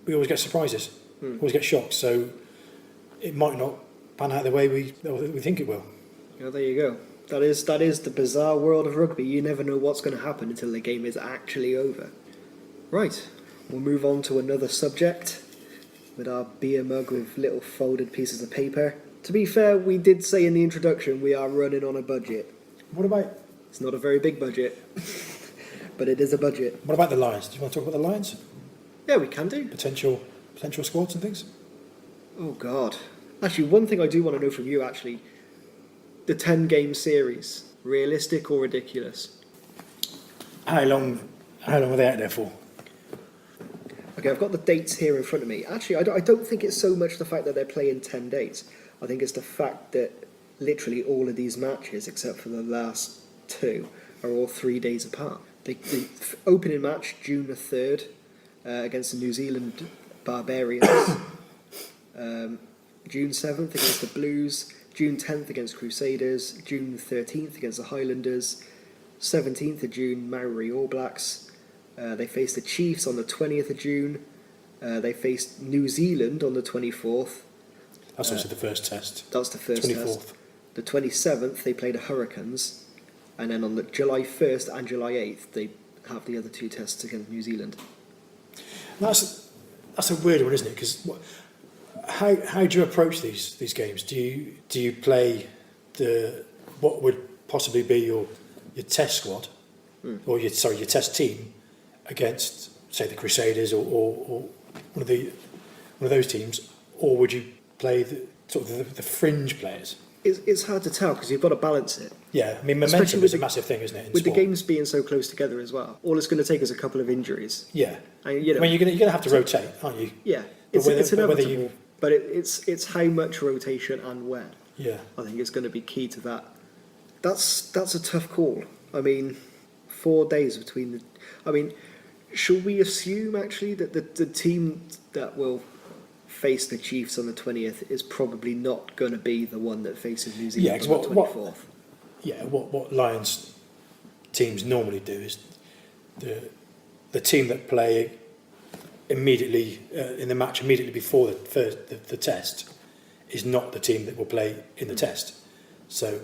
Speaker 3: we always get surprises, always get shocked. So it might not pan out the way we think it will.
Speaker 1: Yeah, there you go. That is the bizarre world of rugby. You never know what's going to happen until the game is actually over. Right, we'll move on to another subject with our beer mug with little folded pieces of paper. To be fair, we did say in the introduction we are running on a budget.
Speaker 3: What about?
Speaker 1: It's not a very big budget, but it is a budget.
Speaker 3: What about the Lions? Do you want to talk about the Lions?
Speaker 1: Yeah, we can do.
Speaker 3: Potential squads and things?
Speaker 1: Oh, God. Actually, one thing I do want to know from you, actually, the 10-game series, realistic or ridiculous?
Speaker 3: How long were they out there for?
Speaker 1: Okay, I've got the dates here in front of me. Actually, I don't think it's so much the fact that they're playing 10 dates. I think it's the fact that literally all of these matches, except for the last two, are all 3 days apart. The opening match, June the 3rd, against the New Zealand Barbarians. June 7th against the Blues. June 10th against Crusaders. June 13th against the Highlanders. 17th of June, Maori All Blacks. They faced the Chiefs on the 20th of June. They faced New Zealand on the 24th.
Speaker 3: That's also the first test.
Speaker 1: That's the first
Speaker 3: 24th.
Speaker 1: test. The 27th, they played the Hurricanes. And then on the July 1st and July 8th, they have the other two tests against New Zealand.
Speaker 3: That's a weird one, isn't it? Because how do you approach these games? Do you play what would possibly be your test squad, or your test team against, say, the Crusaders or one of those teams, or would you play the fringe players?
Speaker 1: It's hard to tell because you've got to balance it.
Speaker 3: Yeah, I mean,
Speaker 1: Especially
Speaker 3: momentum
Speaker 1: with
Speaker 3: is a massive thing, isn't it?
Speaker 1: With
Speaker 3: sport?
Speaker 1: the games being so close together as well, all it's going to take is a couple of injuries.
Speaker 3: Yeah,
Speaker 1: And, you know,
Speaker 3: I mean, you're going to have to rotate, aren't you?
Speaker 1: yeah,
Speaker 3: But
Speaker 1: it's
Speaker 3: whether
Speaker 1: inevitable.
Speaker 3: you-
Speaker 1: But it's how much rotation and when.
Speaker 3: Yeah,
Speaker 1: I think is going to be key to that. That's a tough call. I mean, 4 days between the. I mean, should we assume actually that the team that will face the Chiefs on the 20th is probably not going to be the one that faces New
Speaker 3: Yeah,
Speaker 1: Zealand
Speaker 3: 'cause
Speaker 1: on the 24th?
Speaker 3: what Lions teams normally do is the team that play immediately in the match immediately before the test is not the team that will play in the test. So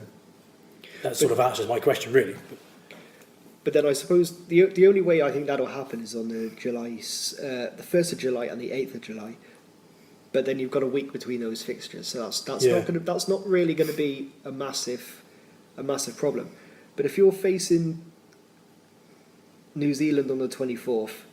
Speaker 3: that sort of answers my question, really.
Speaker 1: But then I suppose the only way I think that'll happen is on the 1st of July and the 8th of July. But then you've got a week between those fixtures, so that's not really going to be a massive problem. But if you're facing New Zealand on the 24th,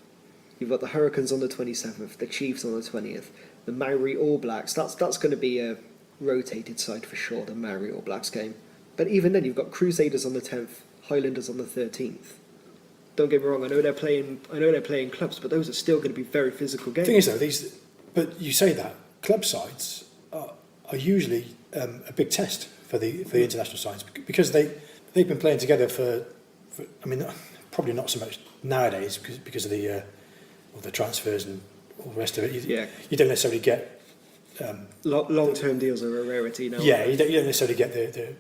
Speaker 1: you've got the Hurricanes on the 27th, the Chiefs on the 20th, the Maori All Blacks. That's going to be a rotated side for sure, the Maori All Blacks game. But even then, you've got Crusaders on the 10th, Highlanders on the 13th. Don't get me wrong. I know they're playing clubs, but those are still going to be very physical games.
Speaker 3: The thing is, though, but you say that club sides are usually a big test for the international sides because they've been playing together for I mean, probably not so much nowadays because of the transfers and all the rest of it. You don't necessarily get
Speaker 1: long-term deals are a rarity now.
Speaker 3: Yeah, you don't necessarily get the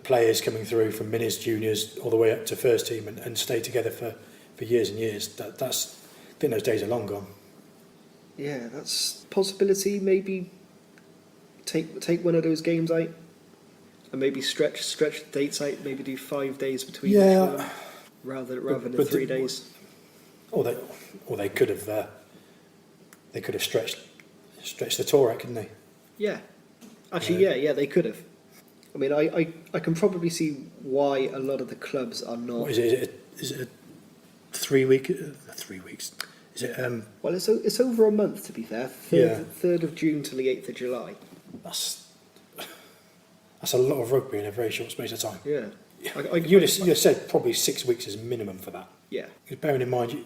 Speaker 3: players coming through from minis, juniors, all the way up to first team and stay together for years and years. I think those days are long gone.
Speaker 1: Yeah, that's a possibility. Maybe take one of those games out and maybe stretch the dates out. Maybe do 5 days between each one rather than 3 days.
Speaker 3: Or they could have stretched the tour out, couldn't they?
Speaker 1: Yeah, actually, yeah, they could have. I mean, I can probably see why a lot of the clubs are not.
Speaker 3: What is it? Is it a 3 week? 3 weeks? Is it?
Speaker 1: Well, it's over a month to be fair. 3rd of June till the 8th of July.
Speaker 3: That's a lot of rugby in a very short space of time.
Speaker 1: Yeah,
Speaker 3: You'd have said probably 6 weeks is minimum for that.
Speaker 1: Yeah.
Speaker 3: Because bearing in mind,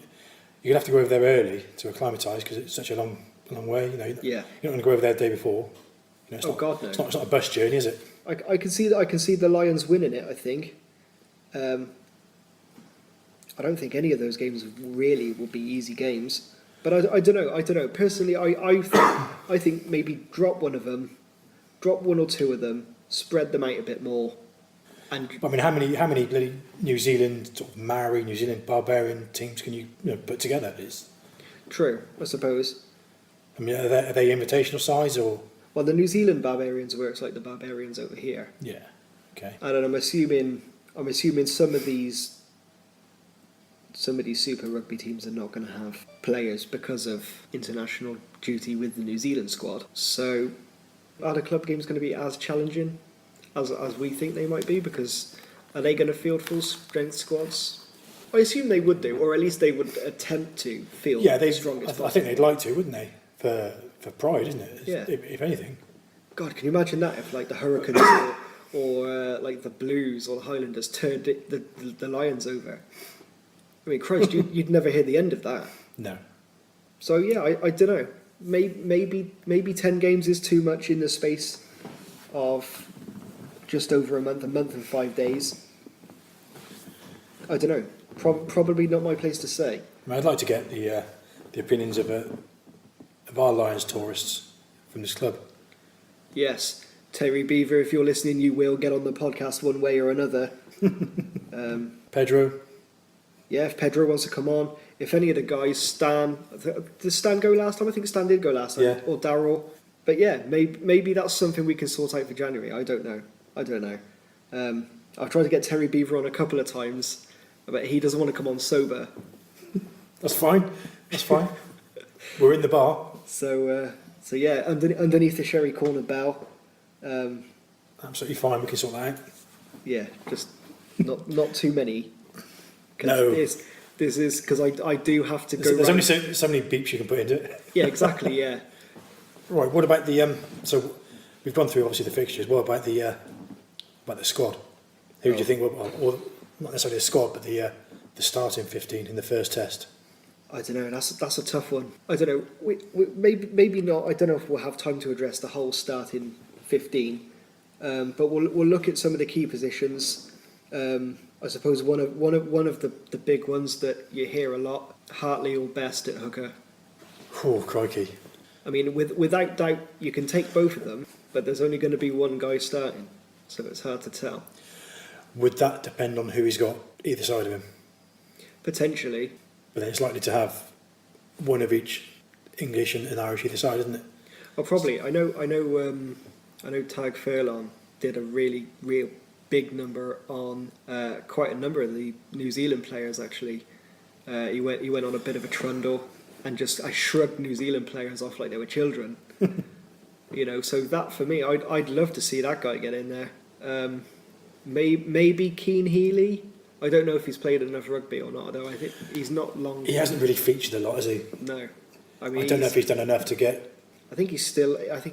Speaker 3: you'd have to go over there early to acclimatise because it's such a long way. You know,
Speaker 1: Yeah.
Speaker 3: You're not going to go over there the day before. You know,
Speaker 1: God, no.
Speaker 3: It's not a bus journey, is it?
Speaker 1: I can see that. I can see the Lions winning it. I think. I don't think any of those games really will be easy games. But I don't know. Personally, I think maybe drop one of them, drop one or two of them, spread them out a bit more. And
Speaker 3: I mean, how many bloody New Zealand sort of Maori, New Zealand barbarian teams can you put together? It's
Speaker 1: true, I suppose.
Speaker 3: I mean, are they invitational size or?
Speaker 1: Well, the New Zealand barbarians works like the barbarians over here.
Speaker 3: Yeah. Okay.
Speaker 1: And I'm assuming some of these Super Rugby teams are not going to have players because of international duty with the New Zealand squad. So, are the club games going to be as challenging as we think they might be? Because are they going to field full strength squads? I assume they would do, or at least they would attempt to field the strongest possible.
Speaker 3: I think they'd like to, wouldn't they? For pride, isn't it?
Speaker 1: Yeah.
Speaker 3: If anything.
Speaker 1: God, can you imagine that if like the Hurricanes or like the Blues or the Highlanders turned the Lions over? I mean, Christ, you'd never hear the end of that.
Speaker 3: No.
Speaker 1: So yeah, I don't know. Maybe 10 games is too much in the space of just over a month and 5 days. I don't know. Probably not my place to say.
Speaker 3: I mean, I'd like to get the opinions of our Lions tourists from this club.
Speaker 1: Yes, Terry Beaver, if you're listening, you will get on the podcast one way or another.
Speaker 3: Pedro.
Speaker 1: Yeah, if Pedro wants to come on. If any of the guys, Stan... Did Stan go last time? I think Stan did go last time.
Speaker 3: Yeah.
Speaker 1: Or Darryl. But yeah, maybe that's something we can sort out for January. I don't know. I've tried to get Terry Beaver on a couple of times, but he doesn't want to come on sober.
Speaker 3: That's fine. We're in the bar.
Speaker 1: So yeah, underneath the Sherry Corner bell.
Speaker 3: Absolutely fine. We can sort that out.
Speaker 1: Yeah, just not too many. 'Cause
Speaker 3: No.
Speaker 1: This is because I do have to go.
Speaker 3: There's only
Speaker 1: round-
Speaker 3: so many beeps you can put into it.
Speaker 1: Yeah, exactly. Yeah.
Speaker 3: Right. What about the So we've gone through obviously the fixtures. What about the squad? Who do you think? Or not necessarily the squad, but the starting 15 in the first test.
Speaker 1: I don't know. That's a tough one. I don't know. We maybe not. I don't know if we'll have time to address the whole starting 15. But we'll look at some of the key positions. I suppose one of the big ones that you hear a lot, Hartley or Best at hooker.
Speaker 3: Oh, crikey.
Speaker 1: I mean, without doubt, you can take both of them, but there's only going to be one guy starting, so it's hard to tell.
Speaker 3: Would that depend on who he's got either side of him?
Speaker 1: Potentially.
Speaker 3: But then it's likely to have one of each English and Irish either side, isn't it?
Speaker 1: Oh, probably. I know. Tag Furlong did a real big number on quite a number of the New Zealand players. Actually, he went on a bit of a trundle, and I shrugged New Zealand players off like they were children. So that for me, I'd love to see that guy get in there. Maybe Keane Healy. I don't know if he's played enough rugby or not, though. I think he's not long.
Speaker 3: He hasn't really featured a lot, has he?
Speaker 1: No. I
Speaker 3: don't know if he's done enough to get.
Speaker 1: I think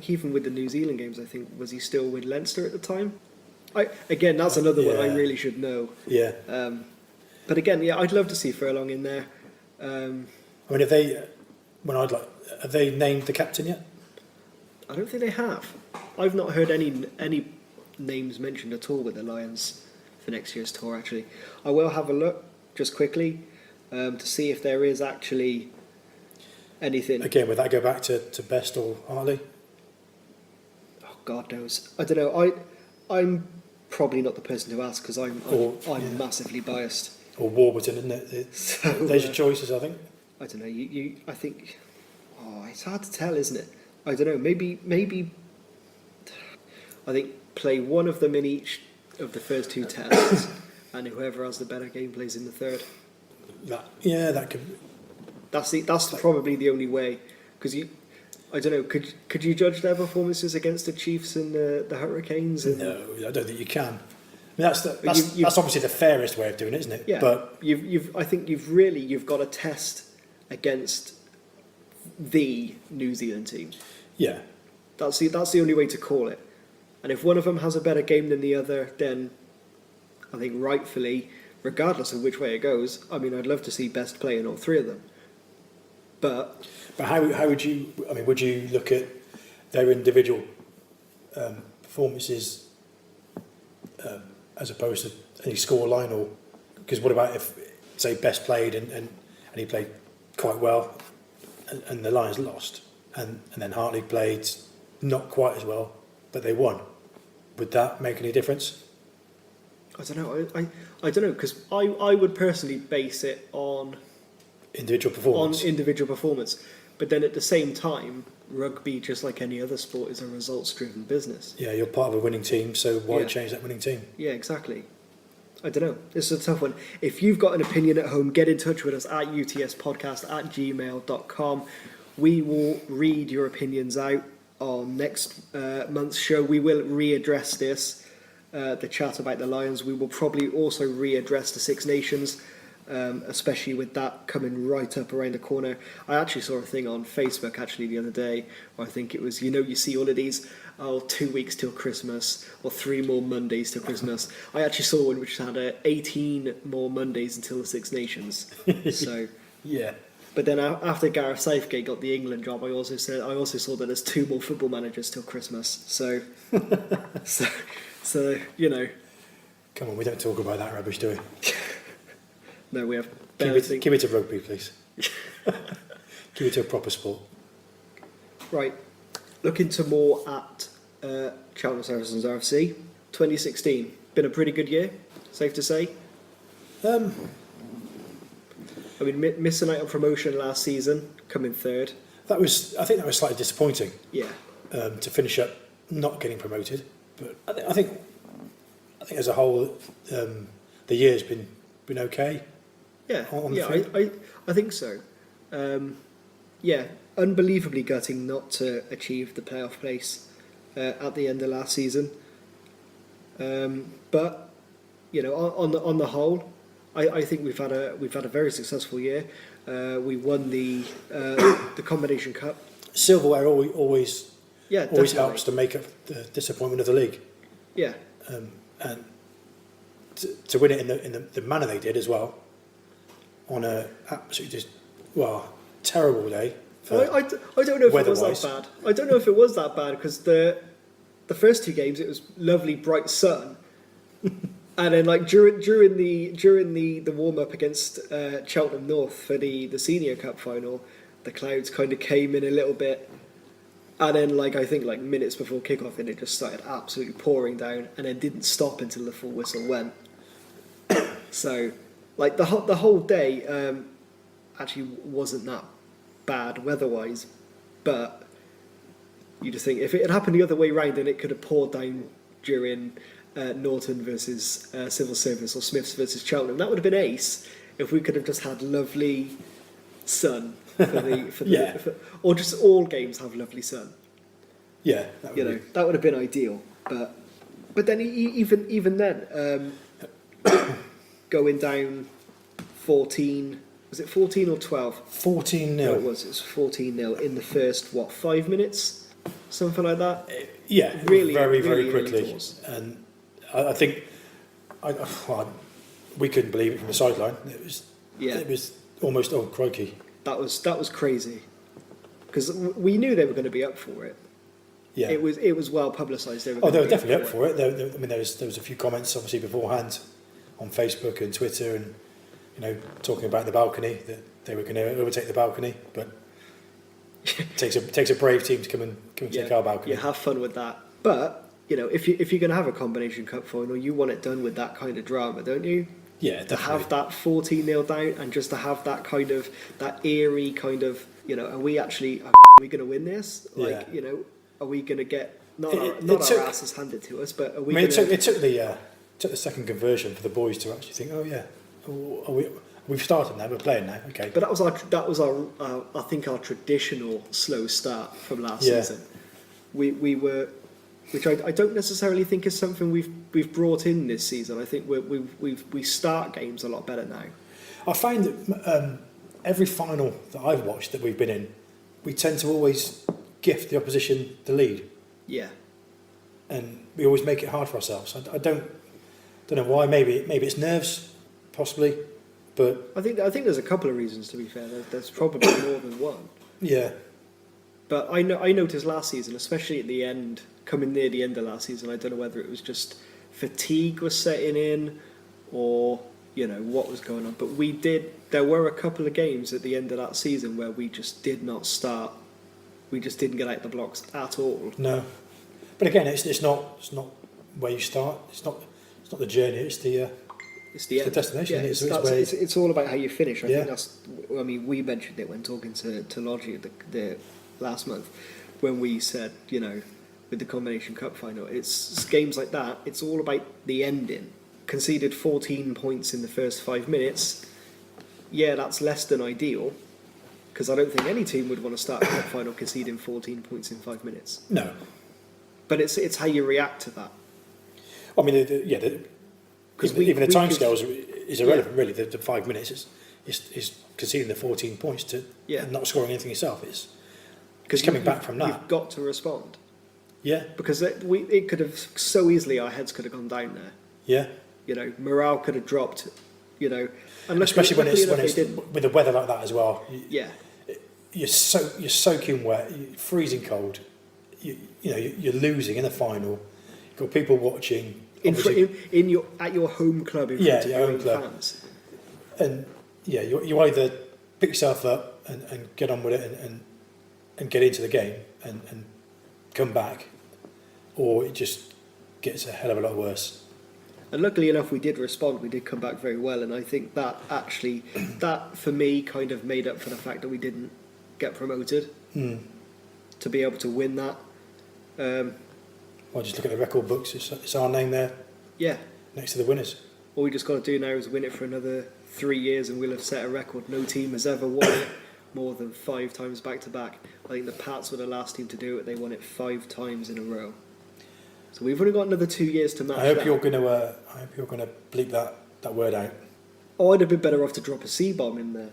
Speaker 1: even with the New Zealand games, was he still with Leinster at the time? Again, that's another one I really should know.
Speaker 3: Yeah.
Speaker 1: But again, yeah, I'd love to see Furlong in there.
Speaker 3: I mean, have they named the captain yet?
Speaker 1: I don't think they have. I've not heard any names mentioned at all with the Lions for next year's tour. Actually, I will have a look just quickly to see if there is actually anything.
Speaker 3: Again, would that go back to Best or Hartley?
Speaker 1: Oh, God knows. I don't know. I'm probably not the person to ask because I'm massively biased.
Speaker 3: Or Warburton, isn't it?
Speaker 1: So,
Speaker 3: there's your choices, I think.
Speaker 1: I don't know. I think. Oh, it's hard to tell, isn't it? I don't know. Maybe. I think play one of them in each of the first two tests, and whoever has the better game plays in the third.
Speaker 3: That could.
Speaker 1: That's probably the only way, because I don't know. Could you judge their performances against the Chiefs and the Hurricanes?
Speaker 3: No, I don't think you can. I mean, that's obviously the fairest way of doing it, isn't it?
Speaker 1: Yeah.
Speaker 3: But
Speaker 1: I think you've got to test against the New Zealand team.
Speaker 3: Yeah.
Speaker 1: That's the only way to call it. And if one of them has a better game than the other, then I think rightfully, regardless of which way it goes, I mean, I'd love to see Best play in all three of them. But
Speaker 3: how would you? I mean, would you look at their individual performances as opposed to any score line, or because what about if say Best played and he played quite well and the Lions lost, and then Hartley played not quite as well but they won? Would that make any difference?
Speaker 1: I don't know. I don't know, because I would personally base it on
Speaker 3: individual performance.
Speaker 1: But then at the same time, rugby, just like any other sport, is a results-driven business.
Speaker 3: Yeah, you're part of a winning team, so why change that winning team?
Speaker 1: Yeah, exactly. I don't know. This is a tough one. If you've got an opinion at home, get in touch with us at utspodcast@gmail.com. We will read your opinions out on next month's show. We will readdress this, the chat about the Lions. We will probably also readdress the Six Nations, especially with that coming right up around the corner. I actually saw a thing on Facebook the other day where I think it was, you see all of these, 2 weeks till Christmas or 3 more Mondays till Christmas. I actually saw one which had 18 more Mondays until the Six Nations. So
Speaker 3: yeah.
Speaker 1: But then after Gareth Southgate got the England job, I also saw that there's 2 more football managers till Christmas. So
Speaker 3: Come on, we don't talk about that rubbish, do we?
Speaker 1: No, we have.
Speaker 3: Give it to rugby, please. Give it to a proper sport.
Speaker 1: Right, look into more at Cheltenham Saracens RFC 2016. Been a pretty good year, safe to say. I mean, missing out on promotion last season, coming third.
Speaker 3: I think that was slightly disappointing.
Speaker 1: Yeah.
Speaker 3: To finish up not getting promoted, but I think as a whole, the year's been okay.
Speaker 1: Yeah.
Speaker 3: On the
Speaker 1: yeah,
Speaker 3: field.
Speaker 1: I think so. Yeah, unbelievably gutting not to achieve the playoff place at the end of last season. But on the whole, I think we've had a very successful year. We won the Combination Cup.
Speaker 3: Silverware always
Speaker 1: Definitely.
Speaker 3: helps to make up the disappointment of the league.
Speaker 1: Yeah,
Speaker 3: And to win it in the manner they did as well, on a absolutely terrible day.
Speaker 1: I don't know if it was
Speaker 3: weather-wise.
Speaker 1: that bad. I don't know if it was that bad because the first 2 games it was lovely bright sun, and then like during the warm up against Cheltenham North for the Senior Cup final, the clouds kind of came in a little bit, and then like I think like minutes before kickoff, and it just started absolutely pouring down, and then didn't stop until the full whistle went. So, like the whole day actually wasn't that bad weather-wise, but you just think if it had happened the other way round, then it could have poured down during Norton versus Civil Service or Smiths versus Cheltenham. That would have been ace if we could have just had lovely sun or just all games have lovely sun.
Speaker 3: Yeah,
Speaker 1: That would have been ideal. But then even then, going down 14. Was it 14 or 12?
Speaker 3: 14-0.
Speaker 1: No, it was 14-0 in the first 5 minutes, something like that.
Speaker 3: Yeah,
Speaker 1: Really,
Speaker 3: very
Speaker 1: really
Speaker 3: quickly.
Speaker 1: doors.
Speaker 3: And I think we couldn't believe it from the sideline. It was almost crikey.
Speaker 1: That was crazy because we knew they were going to be up for it.
Speaker 3: Yeah,
Speaker 1: It was well publicised. They
Speaker 3: were definitely up for it. There was a few comments obviously beforehand on Facebook and Twitter, and talking about the balcony, that they were going to overtake the balcony, but it takes a brave team to come and take our balcony.
Speaker 1: Yeah, have fun with that. But if you're going to have a Combination Cup final, you want it done with that kind of drama, don't you?
Speaker 3: Yeah,
Speaker 1: to have that 14-0 down, and just to have that kind of that eerie kind of are we going to win this? Like are we going to get our asses handed to us? But are we?
Speaker 3: It took the second conversion for the boys to actually think, oh yeah, we've started now, we're playing now, okay.
Speaker 1: But that was our I think our traditional slow start from last season. We were, which I don't necessarily think is something we've brought in this season. I think we start games a lot better now.
Speaker 3: I find that every final that I've watched that we've been in, we tend to always gift the opposition the lead.
Speaker 1: Yeah.
Speaker 3: And we always make it hard for ourselves. I don't know why. Maybe it's nerves, possibly. But
Speaker 1: I think there's a couple of reasons. To be fair, there's probably more than one.
Speaker 3: Yeah.
Speaker 1: But I noticed last season, especially at the end, coming near the end of last season, I don't know whether it was just fatigue was setting in, or what was going on. But there were a couple of games at the end of that season where we just did not start. We just didn't get out the blocks at all.
Speaker 3: No. But again, it's not where you start. It's not the journey. It's the destination.
Speaker 1: Yeah, it's all about how you finish. I think that's. I mean, we mentioned it when talking to Logie the last month, when we said with the Combination Cup final, it's games like that. It's all about the ending. Conceded 14 points in the first 5 minutes. Yeah, that's less than ideal, because I don't think any team would want to start a cup final conceding 14 points in 5 minutes.
Speaker 3: No.
Speaker 1: But it's how you react to that.
Speaker 3: I mean, because even the timescales is irrelevant, really. The 5 minutes is conceding the 14 points and not scoring anything yourself. It's coming back from that.
Speaker 1: You've got to respond.
Speaker 3: Yeah.
Speaker 1: Because it could have so easily, our heads could have gone down there.
Speaker 3: Yeah.
Speaker 1: Morale could have dropped. And
Speaker 3: especially when it's with the weather like that as well. You're soaking wet, you're freezing cold. You're losing in the final. You've got people watching
Speaker 1: at your home club in front of your own fans.
Speaker 3: And you either pick yourself up and get on with it and get into the game and come back, or it just gets a hell of a lot worse.
Speaker 1: And luckily enough, we did respond. We did come back very well, and I think that actually, that for me kind of made up for the fact that we didn't get promoted. To be able to win that.
Speaker 3: Well, just look at the record books. It's our name there.
Speaker 1: Yeah.
Speaker 3: Next to the winners.
Speaker 1: All we just got to do now is win it for another 3 years, and we'll have set a record. No team has ever won it more than 5 times back to back. I think the Pats were the last team to do it. They won it 5 times in a row. So we've only got another 2 years to match
Speaker 3: I hope
Speaker 1: that.
Speaker 3: you're going to. I hope you're going to bleep that word out.
Speaker 1: Oh, I'd have been better off to drop a C-bomb in there.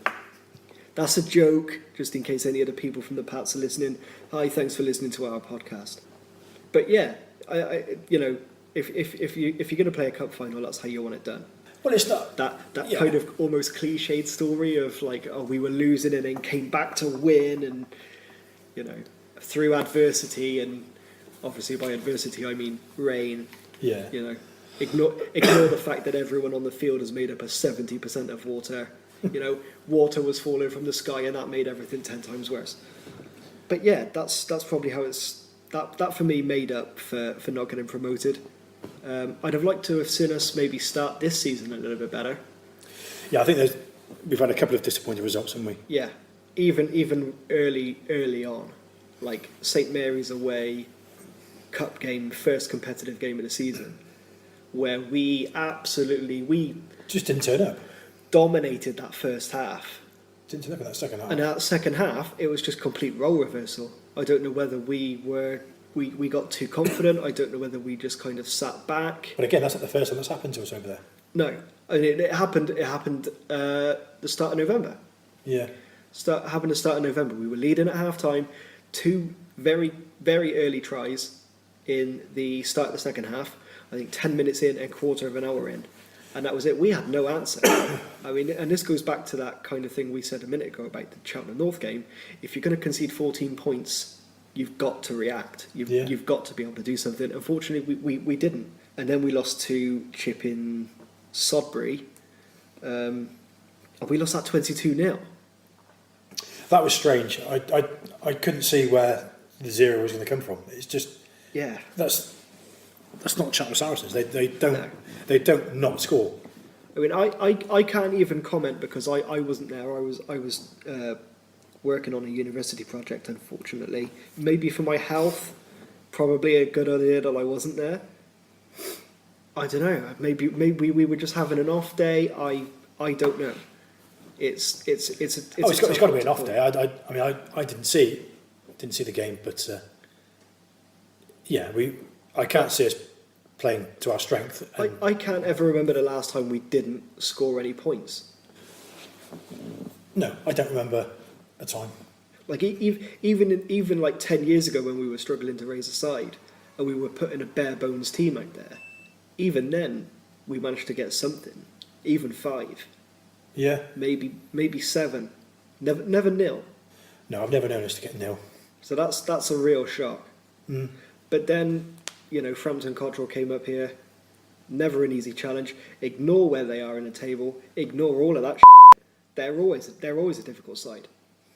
Speaker 1: That's a joke, just in case any other people from the Pats are listening. Hi, thanks for listening to our podcast. But yeah, I you know, if you're going to play a cup final, that's how you want it done.
Speaker 3: Well, it's not
Speaker 1: That
Speaker 3: yeah.
Speaker 1: kind of almost cliched story of like, oh, we were losing and then came back to win, and you know, through adversity, and obviously by adversity I mean rain.
Speaker 3: Yeah.
Speaker 1: You know, ignore the fact that everyone on the field is made up of 70% of water. You know, water was falling from the sky, and that made everything 10 times worse. But yeah, that's probably how it's that for me made up for not getting promoted. I'd have liked to have seen us maybe start this season a little bit better.
Speaker 3: Yeah, I think we've had a couple of disappointing results, haven't we?
Speaker 1: Yeah, even early on, like St Mary's away, cup game, first competitive game of the season, where we
Speaker 3: Just didn't turn up.
Speaker 1: dominated that first half.
Speaker 3: Didn't turn up in that second half.
Speaker 1: And that second half, it was just complete role reversal. I don't know whether we got too confident. I don't know whether we just kind of sat back.
Speaker 3: But again, that's not the first time that's happened to us over there.
Speaker 1: No, I mean, it happened. It happened the start of November.
Speaker 3: Yeah.
Speaker 1: Happened the start of November. We were leading at half time. 2 very very early tries in the start of the second half. I think 10 minutes in and quarter of an hour in. And that was it. We had no answer. I mean, and this goes back to that kind of thing we said a minute ago about the Cheltenham North game. If you're going to concede 14 points, you've got to react. You've got to be able to do something. Unfortunately, we didn't. And then we lost to Chipping Sodbury. And we lost that 22-0.
Speaker 3: That was strange. I couldn't see where the 0 was going to come from. It's just
Speaker 1: Yeah.
Speaker 3: that's not Cheltenham Saracens. They don't
Speaker 1: No.
Speaker 3: they don't not score.
Speaker 1: I mean, I can't even comment because I wasn't there. I was working on a university project, unfortunately. Maybe for my health, probably a good idea that I wasn't there. I don't know. Maybe we were just having an off day. I don't know. It's
Speaker 3: It's got to be an off day. I mean, I didn't see the game, but yeah, I can't see us playing to our strength.
Speaker 1: I can't ever remember the last time we didn't score any points.
Speaker 3: No, I don't remember a time.
Speaker 1: Like even like 10 years ago when we were struggling to raise a side and we were putting a bare bones team out there, even then we managed to get something, even 5,
Speaker 3: Yeah.
Speaker 1: maybe 7, never nil.
Speaker 3: No, I've never known us to get nil.
Speaker 1: So that's a real shock.
Speaker 3: Mm.
Speaker 1: But then, you know, Frampton Cottrell came up here, never an easy challenge. Ignore where they are in the table. Ignore all of that. They're always a difficult side.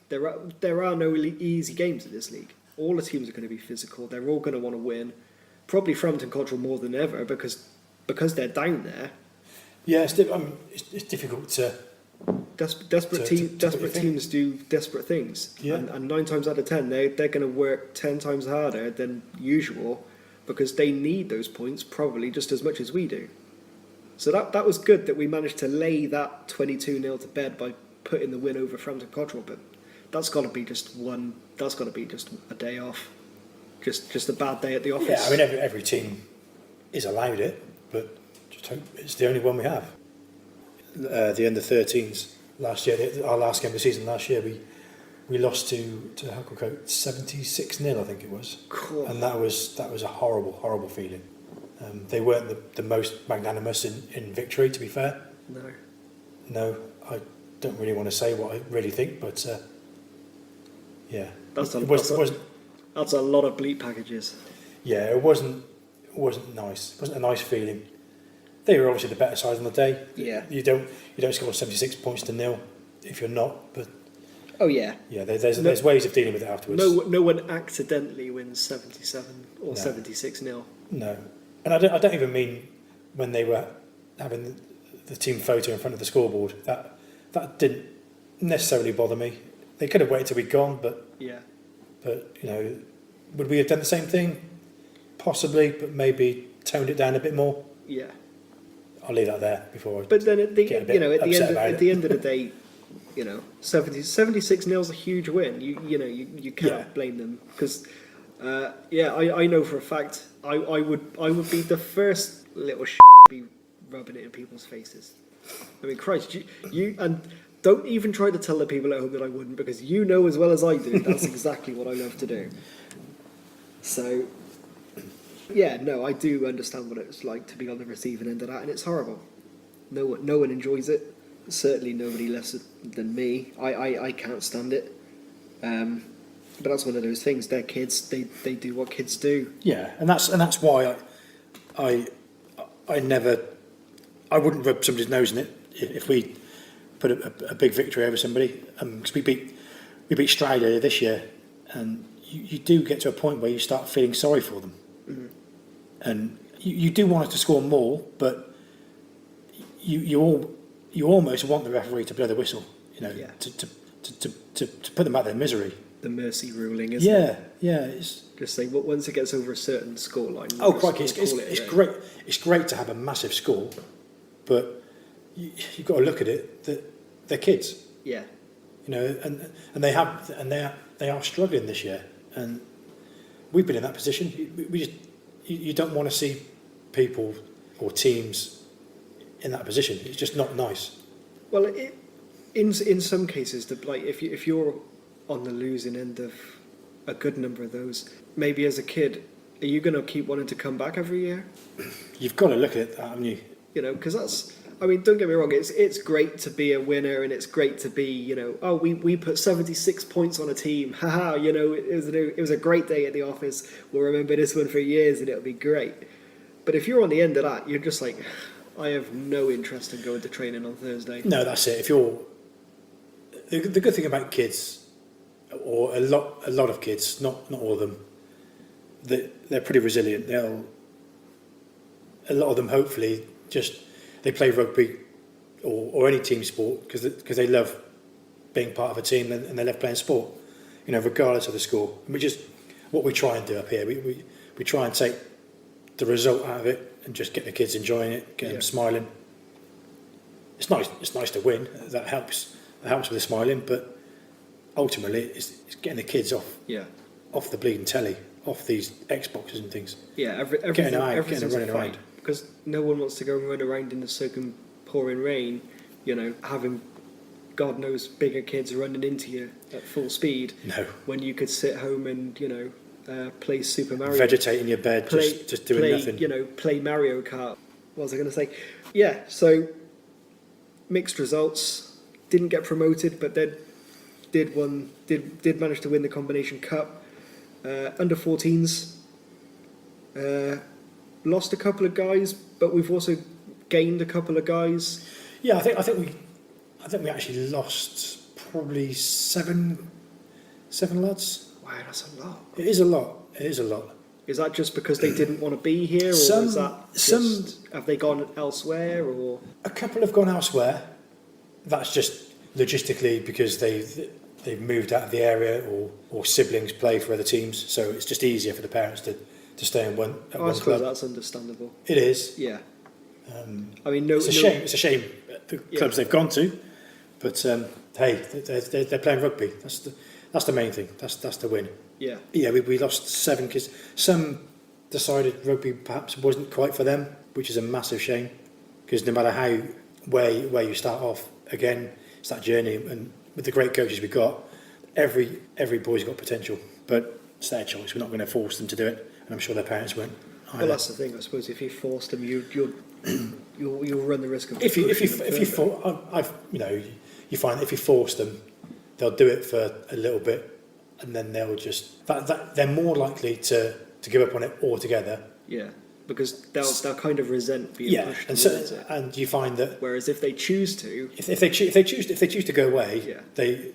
Speaker 1: There are no easy games in this league. All the teams are going to be physical. They're all going to want to win. Probably Frampton Cottrell more than ever because they're down there.
Speaker 3: Yeah, it's difficult to.
Speaker 1: Desperate teams do desperate things.
Speaker 3: Yeah.
Speaker 1: And 9 times out of 10, they're going to work 10 times harder than usual because they need those points probably just as much as we do. So that was good that we managed to lay that 22-0 to bed by putting the win over Frampton Cottrell, but that's got to be just a day off. Just a bad day at the office.
Speaker 3: Yeah, I mean every team is allowed it, but just hope it's the only one we have. The under-13s last year, our last game of the season last year, we lost to Hucklecote 76-0, I think it was,
Speaker 1: Cool.
Speaker 3: and that was a horrible feeling. They weren't the most magnanimous in victory, to be fair. No, I don't really want to say what I really think, but yeah,
Speaker 1: That's
Speaker 3: it wasn't.
Speaker 1: That's a lot of bleep packages.
Speaker 3: Yeah, it wasn't nice. It wasn't a nice feeling. They were obviously the better side on the day.
Speaker 1: Yeah.
Speaker 3: You don't score 76 points to 0 if you're not, but
Speaker 1: Oh yeah.
Speaker 3: yeah, there's ways of dealing with it afterwards.
Speaker 1: No one accidentally wins 77 or 76-0.
Speaker 3: No, and I don't even mean when they were having the team photo in front of the scoreboard. That didn't necessarily bother me. They could have waited till we'd gone, but
Speaker 1: Yeah.
Speaker 3: you know, would we have done the same thing? Possibly, but maybe toned it down a bit more.
Speaker 1: Yeah.
Speaker 3: I'll leave that there before.
Speaker 1: But then at the
Speaker 3: Get a bit
Speaker 1: at
Speaker 3: upset about
Speaker 1: the
Speaker 3: it.
Speaker 1: end of the day, 76-0 is a huge win. You can't blame them because I know for a fact I would be the first little to be rubbing it in people's faces. I mean, Christ, you and don't even try to tell the people at home that I wouldn't, because you know as well as I do that's exactly what I love to do. So, yeah, no, I do understand what it's like to be on the receiving end of that, and it's horrible. No one enjoys it. Certainly nobody less than me. I can't stand it. But that's one of those things. They're kids. They do what kids do.
Speaker 3: Yeah, and that's why I wouldn't rub somebody's nose in it if we put a big victory over somebody. Because we beat Stride earlier this year, and you do get to a point where you start feeling sorry for them, and you do want us to score more, but you almost want the referee to blow the whistle, to put them out of their misery.
Speaker 1: The mercy ruling, isn't it?
Speaker 3: Yeah. It's
Speaker 1: just say once it gets over a certain scoreline.
Speaker 3: Oh, crikey! It's great. It's great to have a massive score, but you've got to look at it that they're kids.
Speaker 1: Yeah.
Speaker 3: And they are struggling this year, and we've been in that position. You don't want to see people or teams in that position. It's just not nice.
Speaker 1: Well, in some cases, if you're on the losing end of a good number of those, maybe as a kid, are you going to keep wanting to come back every year?
Speaker 3: You've got to look at that, haven't you?
Speaker 1: Because that's. I mean, don't get me wrong. It's great to be a winner, and it's great to be, we put 76 points on a team. Haha, it was a great day at the office. We'll remember this one for years, and it'll be great. But if you're on the end of that, you're just like, I have no interest in going to training on Thursday.
Speaker 3: No, that's it. If you're the good thing about kids, or a lot of kids, not all of them, they're pretty resilient. A lot of them hopefully they play rugby or any team sport because they love being part of a team and they love playing sport, regardless of the score. And what we try and do up here, we try and take the result out of it and just get the kids enjoying it, get them smiling. It's nice to win. That helps with the smiling, but ultimately it's getting the kids off the bleeding telly, off these Xboxes and things.
Speaker 1: Yeah, everything's
Speaker 3: getting them running around.
Speaker 1: Because no one wants to go and run around in the soaking, pouring rain, having God knows bigger kids running into you at full speed.
Speaker 3: No.
Speaker 1: When you could sit home and, play Super Mario.
Speaker 3: Vegetate in your bed, just doing nothing.
Speaker 1: Play Mario Kart. What was I going to say? Yeah, so mixed results. Didn't get promoted, but then did manage to win the Combination Cup. Under 14s. Lost a couple of guys, but we've also gained a couple of guys.
Speaker 3: Yeah, I think we actually lost probably seven lads.
Speaker 1: Wow, that's a lot.
Speaker 3: It is a lot.
Speaker 1: Is that just because they didn't want to be here, or is that have they gone elsewhere, or
Speaker 3: a couple have gone elsewhere? That's just logistically because they've moved out of the area, or siblings play for other teams, so it's just easier for the parents to stay in one club.
Speaker 1: I suppose that's understandable.
Speaker 3: It is.
Speaker 1: Yeah.
Speaker 3: I mean, it's a shame the clubs they've gone to, but hey, they're playing rugby. That's the main thing. That's the win.
Speaker 1: Yeah.
Speaker 3: Yeah, we lost 7 because some decided rugby perhaps wasn't quite for them, which is a massive shame. Because no matter where you start off, again, it's that journey, and with the great coaches we've got, every boy's got potential, but it's their choice. We're not going to force them to do it, and I'm sure their parents won't.
Speaker 1: Well, that's the thing. I suppose if you force them, you'll run the risk of
Speaker 3: if you find that if you force them, they'll do it for a little bit, and then they'll just they're more likely to give up on it altogether.
Speaker 1: Yeah, because they'll kind of resent being pushed towards it.
Speaker 3: And you find that
Speaker 1: whereas if they choose to,
Speaker 3: if they choose to go away, they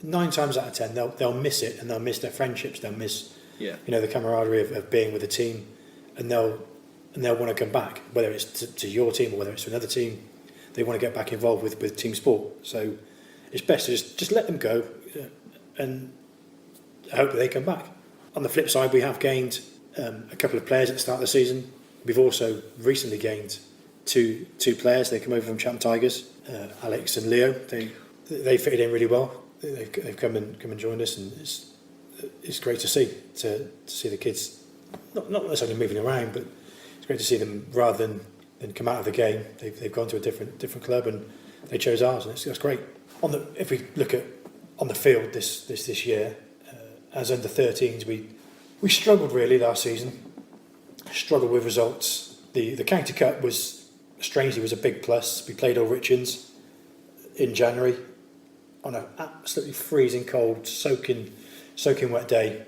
Speaker 3: 9 times out of 10 they'll miss it, and they'll miss their friendships, they'll miss the camaraderie of being with a team, and they'll want to come back, whether it's to your team or whether it's to another team. They want to get back involved with team sport. So it's best to just let them go and hope that they come back. On the flip side, we have gained a couple of players at the start of the season. We've also recently gained two players. They come over from Cheltenham Tigers, Alex and Leo. They fitted in really well. They've come and joined us, and it's great to see the kids not necessarily moving around, but it's great to see them rather than come out of the game. They've gone to a different club and they chose ours, and that's great. If we look at on the field this year, as under 13s, we struggled really last season. Struggled with results. The County Cup was a big plus. We played Old Richards in January on an absolutely freezing cold, soaking wet day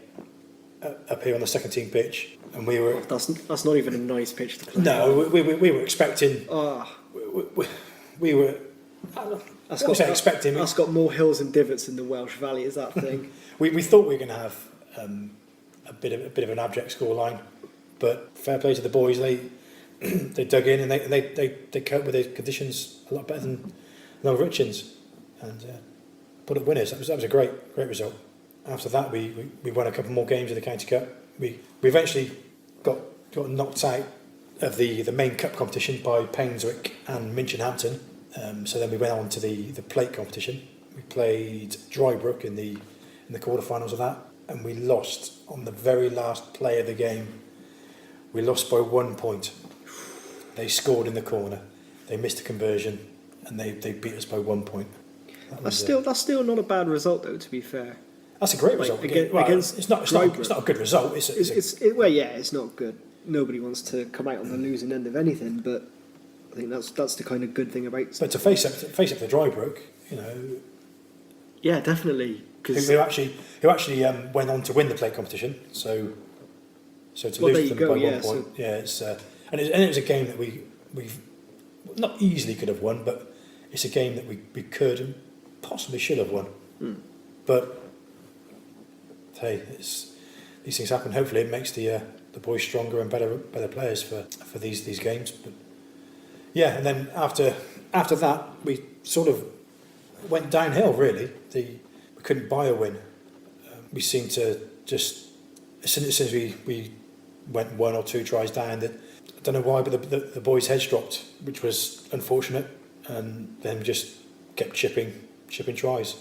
Speaker 3: up here on the second team pitch, and we were.
Speaker 1: That's not even a nice pitch to play.
Speaker 3: No, we were expecting. We were. Expecting.
Speaker 1: That's got more hills and divots in the Welsh Valley. Is that thing?
Speaker 3: we thought we were going to have a bit of an abject scoreline, but fair play to the boys. They dug in and they coped with the conditions a lot better than Old Richards, and put up winners. That was a great result. After that, we won a couple more games in the County Cup. We eventually got knocked out of the main cup competition by Painswick and Minchinhampton. So then we went on to the plate competition. We played Drybrook in the quarterfinals of that, and we lost on the very last play of the game. We lost by 1 point. They scored in the corner. They missed a conversion, and they beat us by 1 point.
Speaker 1: That's still not a bad result, though. To be fair,
Speaker 3: that's a great result.
Speaker 1: Against
Speaker 3: it's not a good result.
Speaker 1: It's not good. Nobody wants to come out on the losing end of anything, but I think that's the kind of good thing about.
Speaker 3: But to face up to Drybrook,
Speaker 1: Yeah, definitely.
Speaker 3: Who actually went on to win the plate competition. So to lose them by 1 point, and it was a game that we not easily could have won, but it's a game that we could and possibly should have won. But hey, these things happen. Hopefully, it makes the boys stronger and better players for these games. But yeah, and then after that, we sort of went downhill. Really, we couldn't buy a win. We seemed to just as soon as we went 1 or 2 tries down, that I don't know why, but the boys' heads dropped, which was unfortunate, and then just kept chipping tries.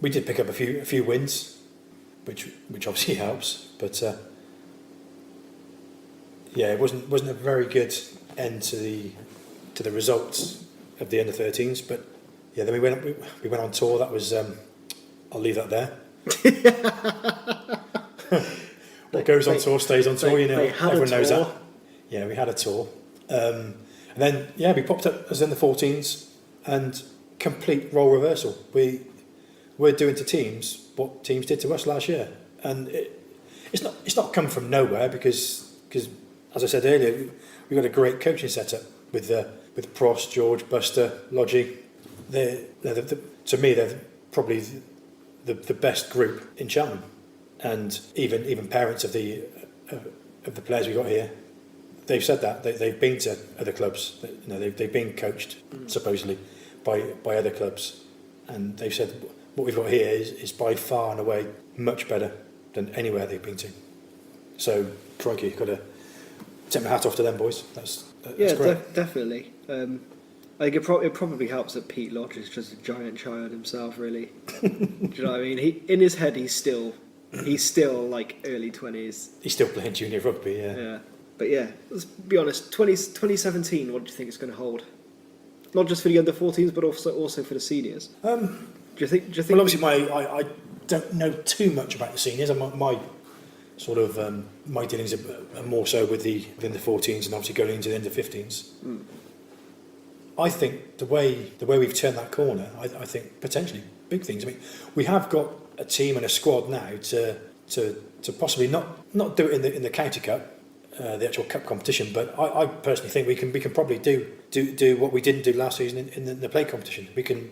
Speaker 3: We did pick up a few wins, which obviously helps, but it wasn't a very good end to the results of the under 13s. But yeah, then we went on tour. That was I'll leave that there. What goes on tour stays on tour. Everyone knows that. Yeah, we had a tour, and then we popped up as in the 14s, and complete role reversal. We're doing to teams what teams did to us last year, and it's not come from nowhere because as I said earlier, we've got a great coaching setup with Pross, George, Buster, Logie. To me, they're probably the best group in Cheltenham, and even parents of the players we got here, they've said that they've been to other clubs. They've been coached supposedly by other clubs, and they've said what we've got here is by far and away much better than anywhere they've been to. So, crikey, got to take my hat off to them boys. That's great.
Speaker 1: Definitely. I think it probably helps that Pete Lodge is just a giant child himself, really. Do you know what I mean? In his head, he's still like early 20s.
Speaker 3: He's still playing junior rugby, yeah.
Speaker 1: Yeah, but yeah, let's be honest. 2017, what do you think it's going to hold? Not just for the under 14s, but also for the seniors. Do you think?
Speaker 3: Well, obviously, I don't know too much about the seniors. My sort of my dealings are more so within the 14s and obviously going into the under 15s. I think the way we've turned that corner, I think potentially big things. I mean, we have got a team and a squad now to possibly not do it in the county cup, the actual cup competition, but I personally think we can probably do what we didn't do last season in the play competition. We can.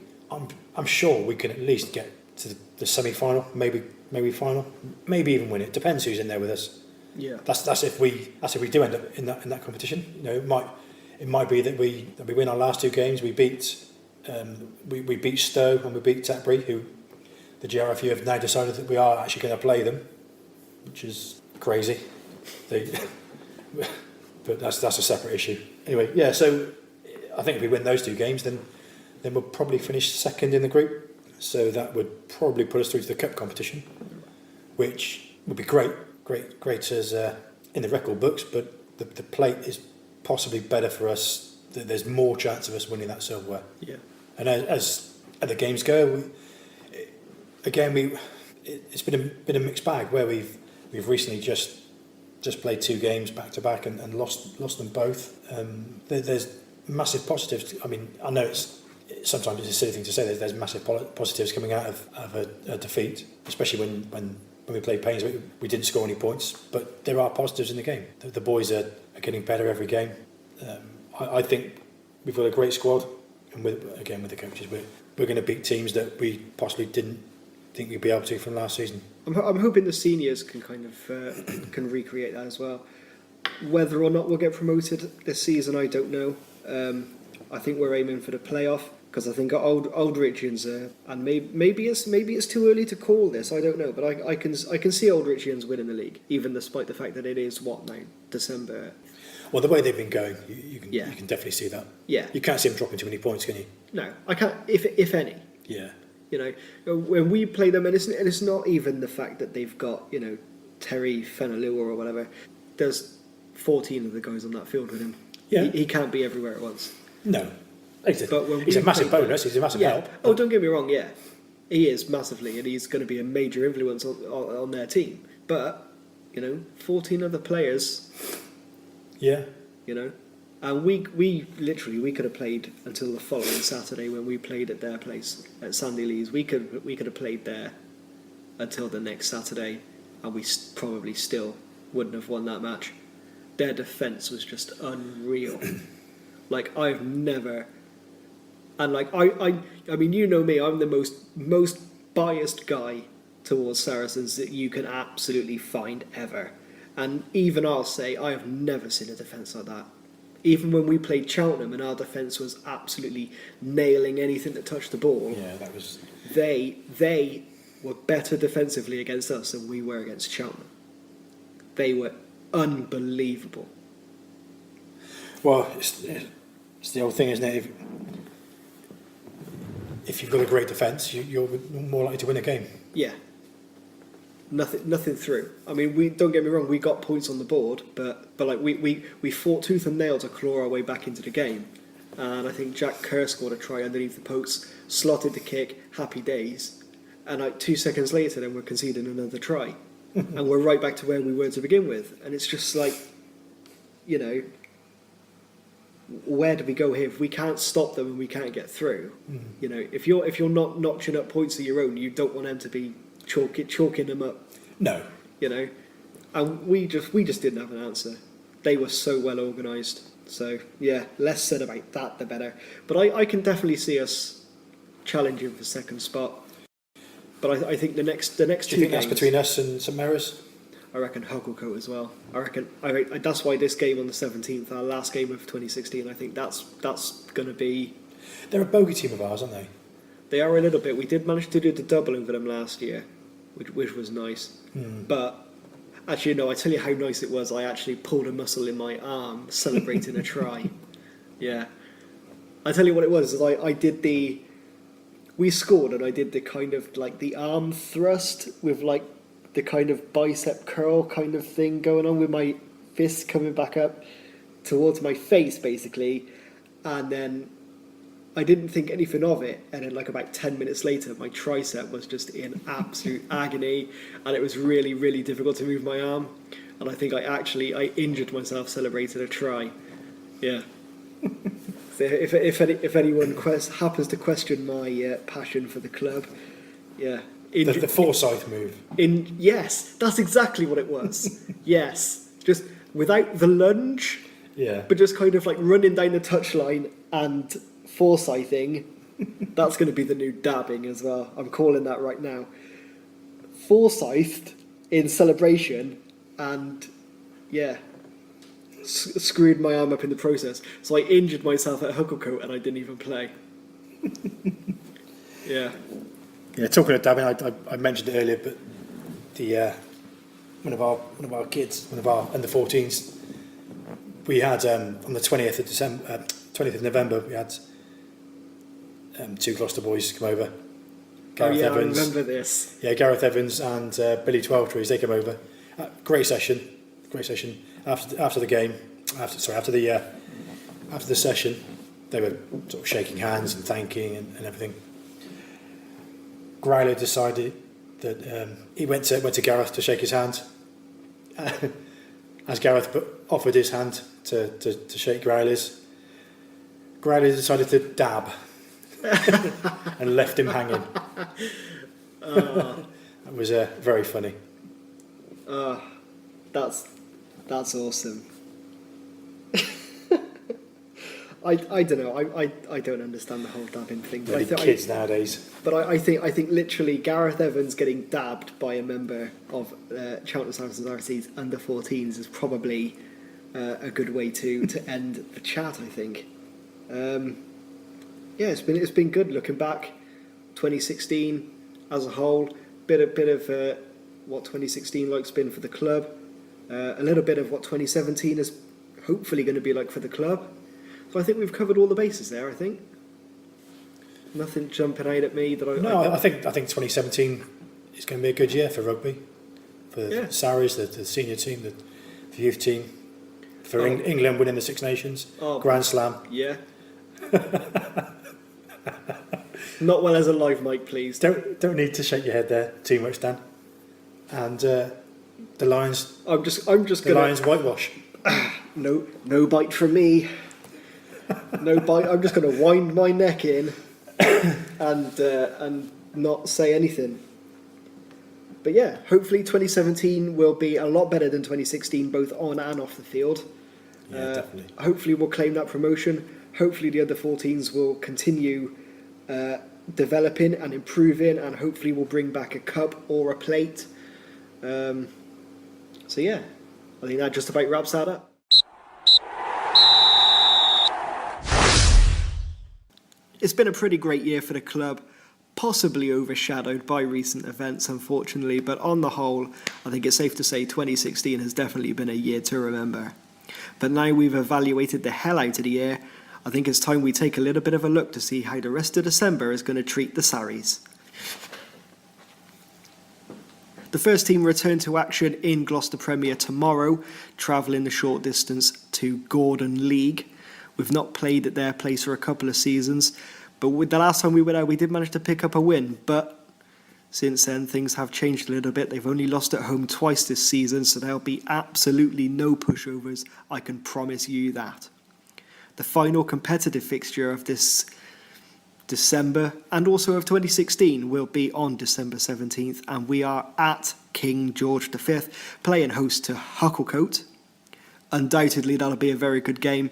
Speaker 3: I'm sure we can at least get to the semi-final, maybe final, maybe even win it. Depends who's in there with us.
Speaker 1: Yeah,
Speaker 3: that's if we do end up in that competition. It might be that we win our last 2 games. We beat Stowe and we beat Tetbury, who the GRFU have now decided that we are actually going to play them, which is crazy. But that's a separate issue. Anyway, yeah. So I think if we win those 2 games, then we'll probably finish second in the group. So that would probably put us through to the cup competition. which would be great as in the record books, but the plate is possibly better for us. There's more chance of us winning that silverware.
Speaker 1: Yeah.
Speaker 3: And as the games go, it's been a mixed bag where we've recently just played 2 games back to back and lost them both. There's massive positives. I mean, I know sometimes it's a silly thing to say. There's massive positives coming out of a defeat, especially when we played Paynes. We didn't score any points, but there are positives in the game. The boys are getting better every game. I think we've got a great squad, and with the coaches, we're going to beat teams that we possibly didn't think we'd be able to from last season.
Speaker 1: I'm hoping the seniors can kind of can recreate that as well. Whether or not we'll get promoted this season, I don't know. I think we're aiming for the playoff because I think Aldrichians and maybe it's too early to call this. I don't know, but I can see Aldrichians winning the league, even despite the fact that it is December.
Speaker 3: Well, the way they've been going, you can definitely see that.
Speaker 1: Yeah,
Speaker 3: you can't see them dropping too many points, can you?
Speaker 1: No, I can't. If any.
Speaker 3: Yeah.
Speaker 1: You know, when we play them, and it's not even the fact that they've got, you know, Terry Fenelua or whatever. There's 14 of the guys on that field with him.
Speaker 3: Yeah.
Speaker 1: He can't be everywhere at once.
Speaker 3: No.
Speaker 1: But when
Speaker 3: he's a massive bonus, he's a massive help.
Speaker 1: Oh, don't get me wrong, yeah. He is massively, and he's going to be a major influence on their team. But, you know, 14 other players.
Speaker 3: Yeah.
Speaker 1: You know. And we literally could have played until the following Saturday when we played at their place at Sandy Lee's. We could have played there until the next Saturday, and we probably still wouldn't have won that match. Their defence was just unreal. Like I've never, and like I mean, you know me, I'm the most biased guy towards Saracens that you can absolutely find ever, and even I'll say I have never seen a defence like that. Even when we played Cheltenham and our defence was absolutely nailing anything that touched the ball,
Speaker 3: yeah, that was.
Speaker 1: They were better defensively against us than we were against Cheltenham. They were unbelievable.
Speaker 3: Well, it's the old thing, isn't it? If you've got a great defence, you're more likely to win a game.
Speaker 1: Yeah. Nothing through. I mean, we don't get me wrong. We got points on the board, but like we fought tooth and nail to claw our way back into the game. And I think Jack Kerr scored a try underneath the posts, slotted the kick, happy days. And like 2 seconds later, then we're conceding another try, and we're right back to where we were to begin with. And it's just like, you know, where do we go here? If we can't stop them and we can't get through, you know, if you're not notching up points of your own, you don't want them to be chalking them up.
Speaker 3: No.
Speaker 1: You know, and we just didn't have an answer. They were so well organised. So yeah, less said about that, the better. But I can definitely see us challenging for second spot. But I think the next two games.
Speaker 3: Do you think that's between us and St Mary's?
Speaker 1: I reckon Hugglecote as well. I that's why this game on the 17th, our last game of 2016. I think that's going to be.
Speaker 3: They're a bogey team of ours, aren't they?
Speaker 1: They are a little bit. We did manage to do the double over them last year, which was nice. But actually, no, I tell you how nice it was. I actually pulled a muscle in my arm celebrating a try. Yeah. I tell you what it was. Is I did the... We scored and I did the kind of like the arm thrust with like the kind of bicep curl kind of thing going on with my fist coming back up towards my face basically. And then I didn't think anything of it, and then like about 10 minutes later my tricep was just in absolute agony, and it was really, really difficult to move my arm, and I think I injured myself celebrating a try. Yeah. So if anyone happens to question my passion for the club, yeah.
Speaker 3: The Forsyth move.
Speaker 1: Yes, that's exactly what it was. Yes. Just without the lunge,
Speaker 3: yeah,
Speaker 1: but just kind of like running down the touchline and Forsything. That's going to be the new dabbing as well. I'm calling that right now. Forsythed in celebration, and yeah, screwed my arm up in the process. So I injured myself at Hugglecote and I didn't even play. Yeah.
Speaker 3: Yeah, talking of dabbing, I mentioned it earlier, but the one of our kids, one of our under-14s, we had on the 20th of November, we had 2 Gloucester boys come over, Gareth
Speaker 1: I
Speaker 3: Evans.
Speaker 1: remember this.
Speaker 3: Yeah, Gareth Evans and Billy Twelvetrees, they came over. Great session after the game. After the session, they were sort of shaking hands and thanking and everything. Growler decided that he went to Gareth to shake his hand. As Gareth offered his hand to shake Growler's, Growler decided to dab and left him hanging. That was very funny.
Speaker 1: That's awesome. I don't know. I don't understand the whole dabbing thing.
Speaker 3: Bloody kids nowadays.
Speaker 1: But I think literally Gareth Evans getting dabbed by a member of Cheltenham Saracens RFC's under 14s is probably a good way to end the chat. I think. Yeah, it's been good looking back. 2016 as a whole, bit of what 2016 like's been for the club, a little bit of what 2017 is hopefully going to be like for the club. So I think we've covered all the bases there. I think nothing jumping out at me that I
Speaker 3: think 2017 is going to be a good year for rugby, for the Sarries, the senior team, the youth team, for England winning the Six Nations, Grand Slam.
Speaker 1: Yeah. Not well as a live mic, please.
Speaker 3: Don't need to shake your head there too much, Dan. And the Lions.
Speaker 1: I'm just
Speaker 3: the
Speaker 1: gonna.
Speaker 3: Lions whitewash.
Speaker 1: No bite from me. No bite. I'm just going to wind my neck in and not say anything. But yeah, hopefully 2017 will be a lot better than 2016, both on and off the field.
Speaker 3: Yeah, definitely.
Speaker 1: Hopefully we'll claim that promotion. Hopefully the under 14s will continue developing and improving, and hopefully we'll bring back a cup or a plate. So yeah, I think that just about wraps that up. It's been a pretty great year for the club, possibly overshadowed by recent events, unfortunately, but on the whole, I think it's safe to say 2016 has definitely been a year to remember. But now we've evaluated the hell out of the year, I think it's time we take a little bit of a look to see how the rest of December is going to treat the Sarries. The first team return to action in Gloucester Premier tomorrow, travelling the short distance to Gordon League. We've not played at their place for a couple of seasons, but with the last time we were there, we did manage to pick up a win. But since then, things have changed a little bit. They've only lost at home twice this season, so there'll be absolutely no pushovers. I can promise you that. The final competitive fixture of this December and also of 2016 will be on December 17th, and we are at King George V, playing host to Hucklecote. Undoubtedly, that'll be a very good game.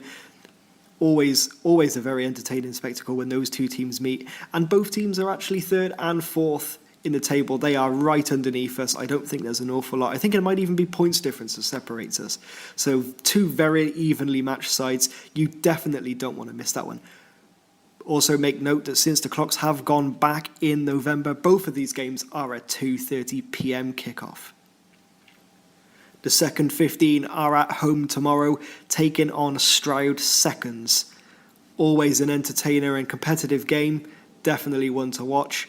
Speaker 1: Always a very entertaining spectacle when those two teams meet. And both teams are actually third and fourth in the table. They are right underneath us. I don't think there's an awful lot. I think it might even be points difference that separates us. So two very evenly matched sides. You definitely don't want to miss that one. Also make note that since the clocks have gone back in November, both of these games are at 2:30 p.m. kickoff. The second 15 are at home tomorrow, taking on Stroud Seconds. Always an entertainer and competitive game, definitely one to watch.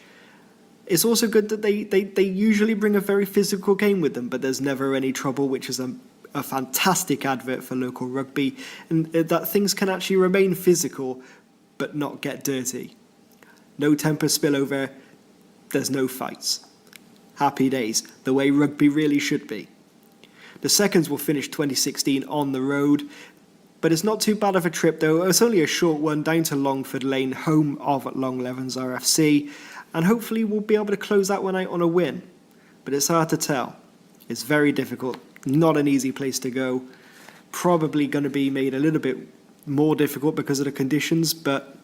Speaker 1: It's also good that they usually bring a very physical game with them, but there's never any trouble, which is a fantastic advert for local rugby, and that things can actually remain physical but not get dirty. No temper spillover, there's no fights. Happy days, the way rugby really should be. The Seconds will finish 2016 on the road, but it's not too bad of a trip though. It's only a short one down to Longford Lane, home of Longlevens RFC, and hopefully we'll be able to close that one out on a win. But it's hard to tell. It's very difficult, not an easy place to go. Probably going to be made a little bit more difficult because of the conditions, but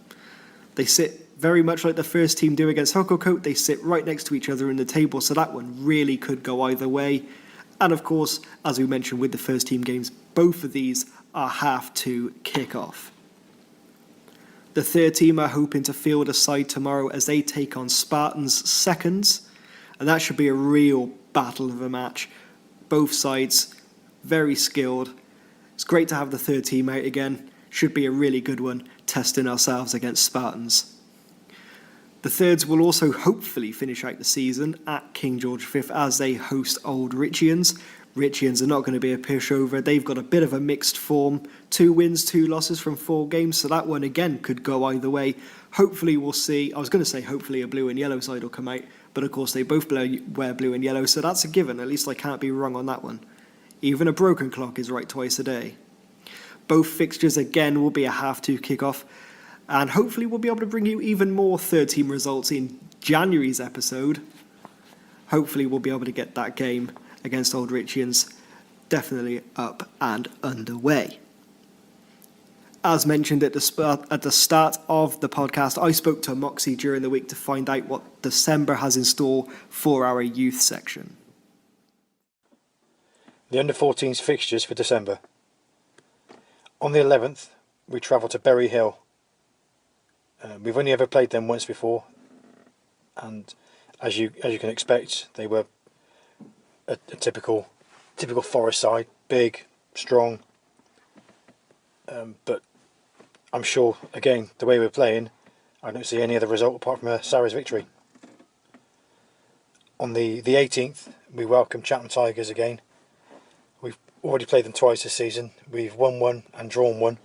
Speaker 1: they sit very much like the first team do against Hucklecote. They sit right next to each other in the table, so that one really could go either way. And of course, as we mentioned with the first team games, both of these are half to kick off. The third team are hoping to field a side tomorrow as they take on Spartans Seconds, and that should be a real battle of a match. Both sides very skilled. It's great to have the third team out again. Should be a really good one, testing ourselves against Spartans. The Thirds will also hopefully finish out the season at King George V as they host Old Richians. Richians are not going to be a pushover. They've got a bit of a mixed form. 2 wins, 2 losses from 4 games, so that one again could go either way. Hopefully we'll see, I was going to say hopefully a blue and yellow side will come out, but of course they both wear blue and yellow, so that's a given. At least I can't be wrong on that one. Even a broken clock is right twice a day. Both fixtures again will be a half-2 kickoff, and hopefully we'll be able to bring you even more third-team results in January's episode. Hopefully we'll be able to get that game against Old Richians definitely up and underway. As mentioned at the start of the podcast, I spoke to Moxy during the week to find out what December has in store for our youth section.
Speaker 2: The under-14s fixtures for December. On the 11th, we travel to Berry Hill. We've only ever played them once before, and as you can expect, they were a typical Forest side, big, strong. But I'm sure, again, the way we're playing, I don't see any other result apart from a Saracens victory. On the 18th, we welcome Cheltenham Tigers again. We've already played them twice this season. We've won 1 and drawn 1.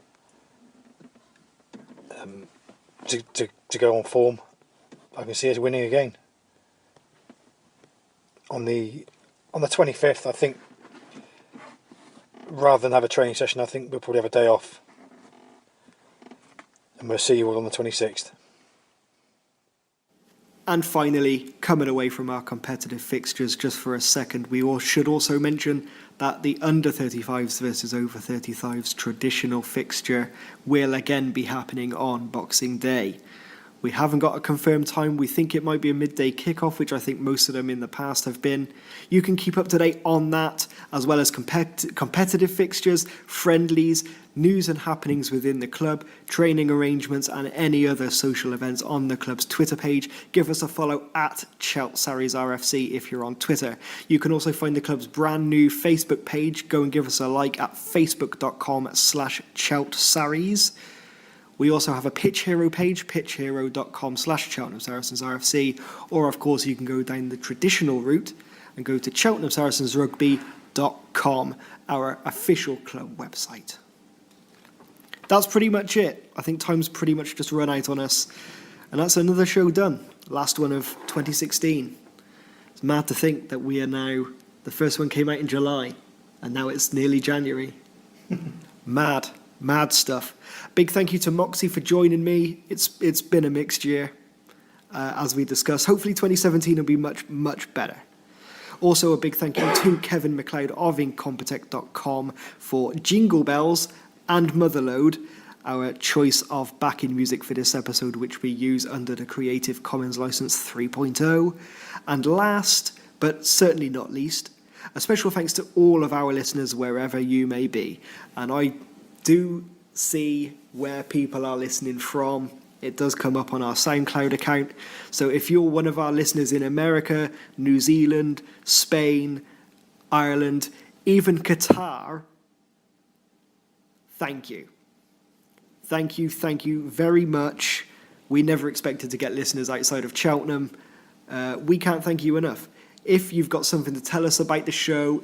Speaker 2: To go on form, I can see us winning again. On the 25th, I think, rather than have a training session, I think we'll probably have a day off. And we'll see you all on the 26th.
Speaker 1: And finally, coming away from our competitive fixtures just for a second, we should also mention that the under-35s versus over-35s traditional fixture will again be happening on Boxing Day. We haven't got a confirmed time. We think it might be a midday kickoff, which I think most of them in the past have been. You can keep up to date on that, as well as competitive fixtures, friendlies, news and happenings within the club, training arrangements, and any other social events on the club's Twitter page. Give us a follow at Cheltenham Saracens RFC if you're on Twitter. You can also find the club's brand new Facebook page. Go and give us a like at facebook.com/Cheltenham Saracens. We also have a Pitch Hero page, pitchhero.com/Cheltenham Saracens RFC, or of course you can go down the traditional route and go to cheltenhamsaracensrugby.com, our official club website. That's pretty much it. I think time's pretty much just run out on us, and that's another show done. Last one of 2016. It's mad to think that we are now, the first one came out in July, and now it's nearly January. Mad stuff. Big thank you to Moxy for joining me. It's been a mixed year, as we discussed. Hopefully 2017 will be much better. Also a big thank you to Kevin McLeod of Incompetech.com for Jingle Bells and Motherload, our choice of backing music for this episode, which we use under the Creative Commons License 3.0. And last, but certainly not least, a special thanks to all of our listeners wherever you may be. And I do see where people are listening from. It does come up on our SoundCloud account. So if you're one of our listeners in America, New Zealand, Spain, Ireland, even Qatar, thank you. Thank you very much. We never expected to get listeners outside of Cheltenham. We can't thank you enough. If you've got something to tell us about the show,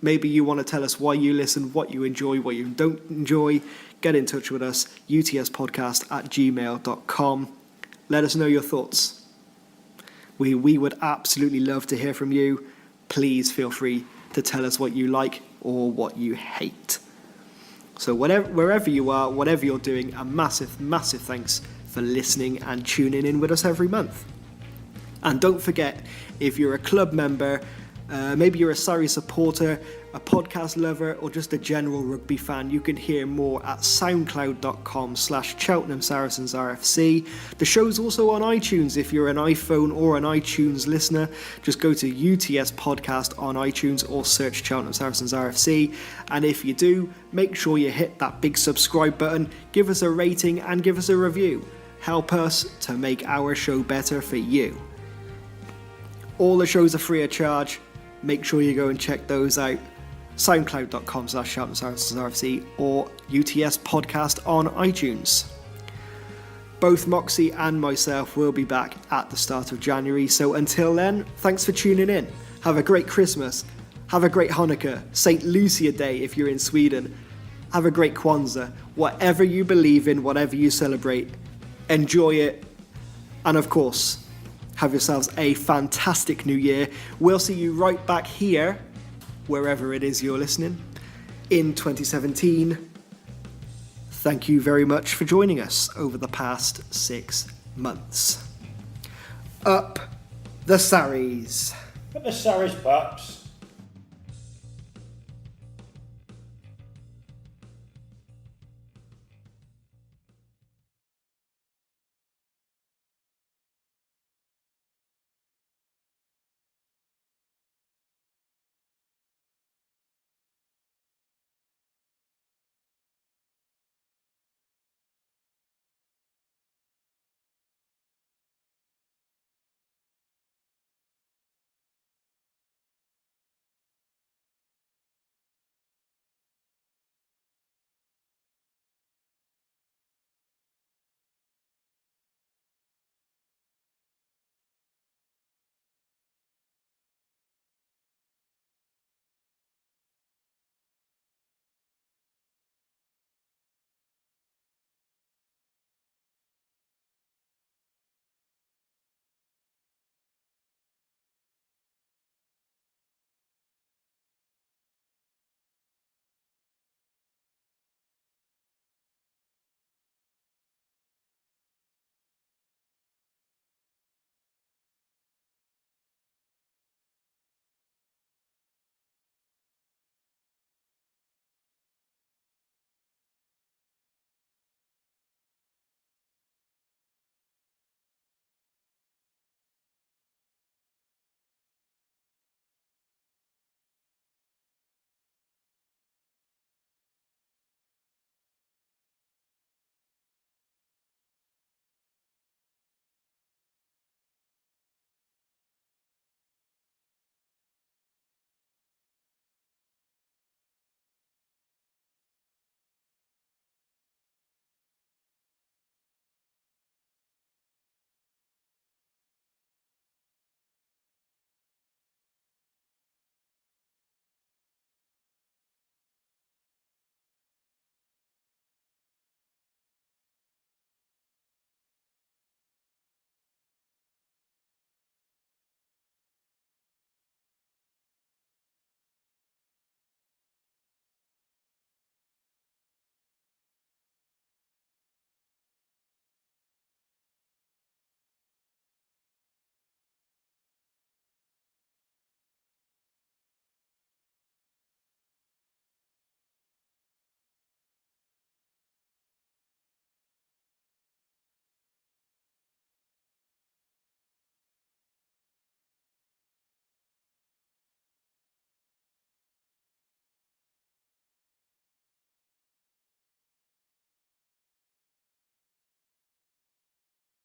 Speaker 1: maybe you want to tell us why you listen, what you enjoy, what you don't enjoy, get in touch with us, utspodcast@gmail.com. Let us know your thoughts. We would absolutely love to hear from you. Please feel free to tell us what you like or what you hate. So wherever you are, whatever you're doing, a massive thanks for listening and tuning in with us every month. And don't forget, if you're a club member, maybe you're a Surrey supporter, a podcast lover, or just a general rugby fan, you can hear more at soundcloud.com/Cheltenham Saracens RFC. The show's also on iTunes. If you're an iPhone or an iTunes listener, just go to UTS Podcast on iTunes or search Cheltenham Saracens RFC. And if you do, make sure you hit that big subscribe button, give us a rating and give us a review. Help us to make our show better for you. All the shows are free of charge. Make sure you go and check those out. soundcloud.com/Cheltenham Saracens RFC or UTS Podcast on iTunes. Both Moxy and myself will be back at the start of January, so until then, thanks for tuning in. Have a great Christmas, have a great Hanukkah, St. Lucia Day if you're in Sweden, have a great Kwanzaa, whatever you believe in, whatever you celebrate, enjoy it, and of course, have yourselves a fantastic new year. We'll see you right back here, wherever it is you're listening, in 2017. Thank you very much for joining us over the past 6 months. Up the Sarries.
Speaker 3: But the Sarries, perhaps.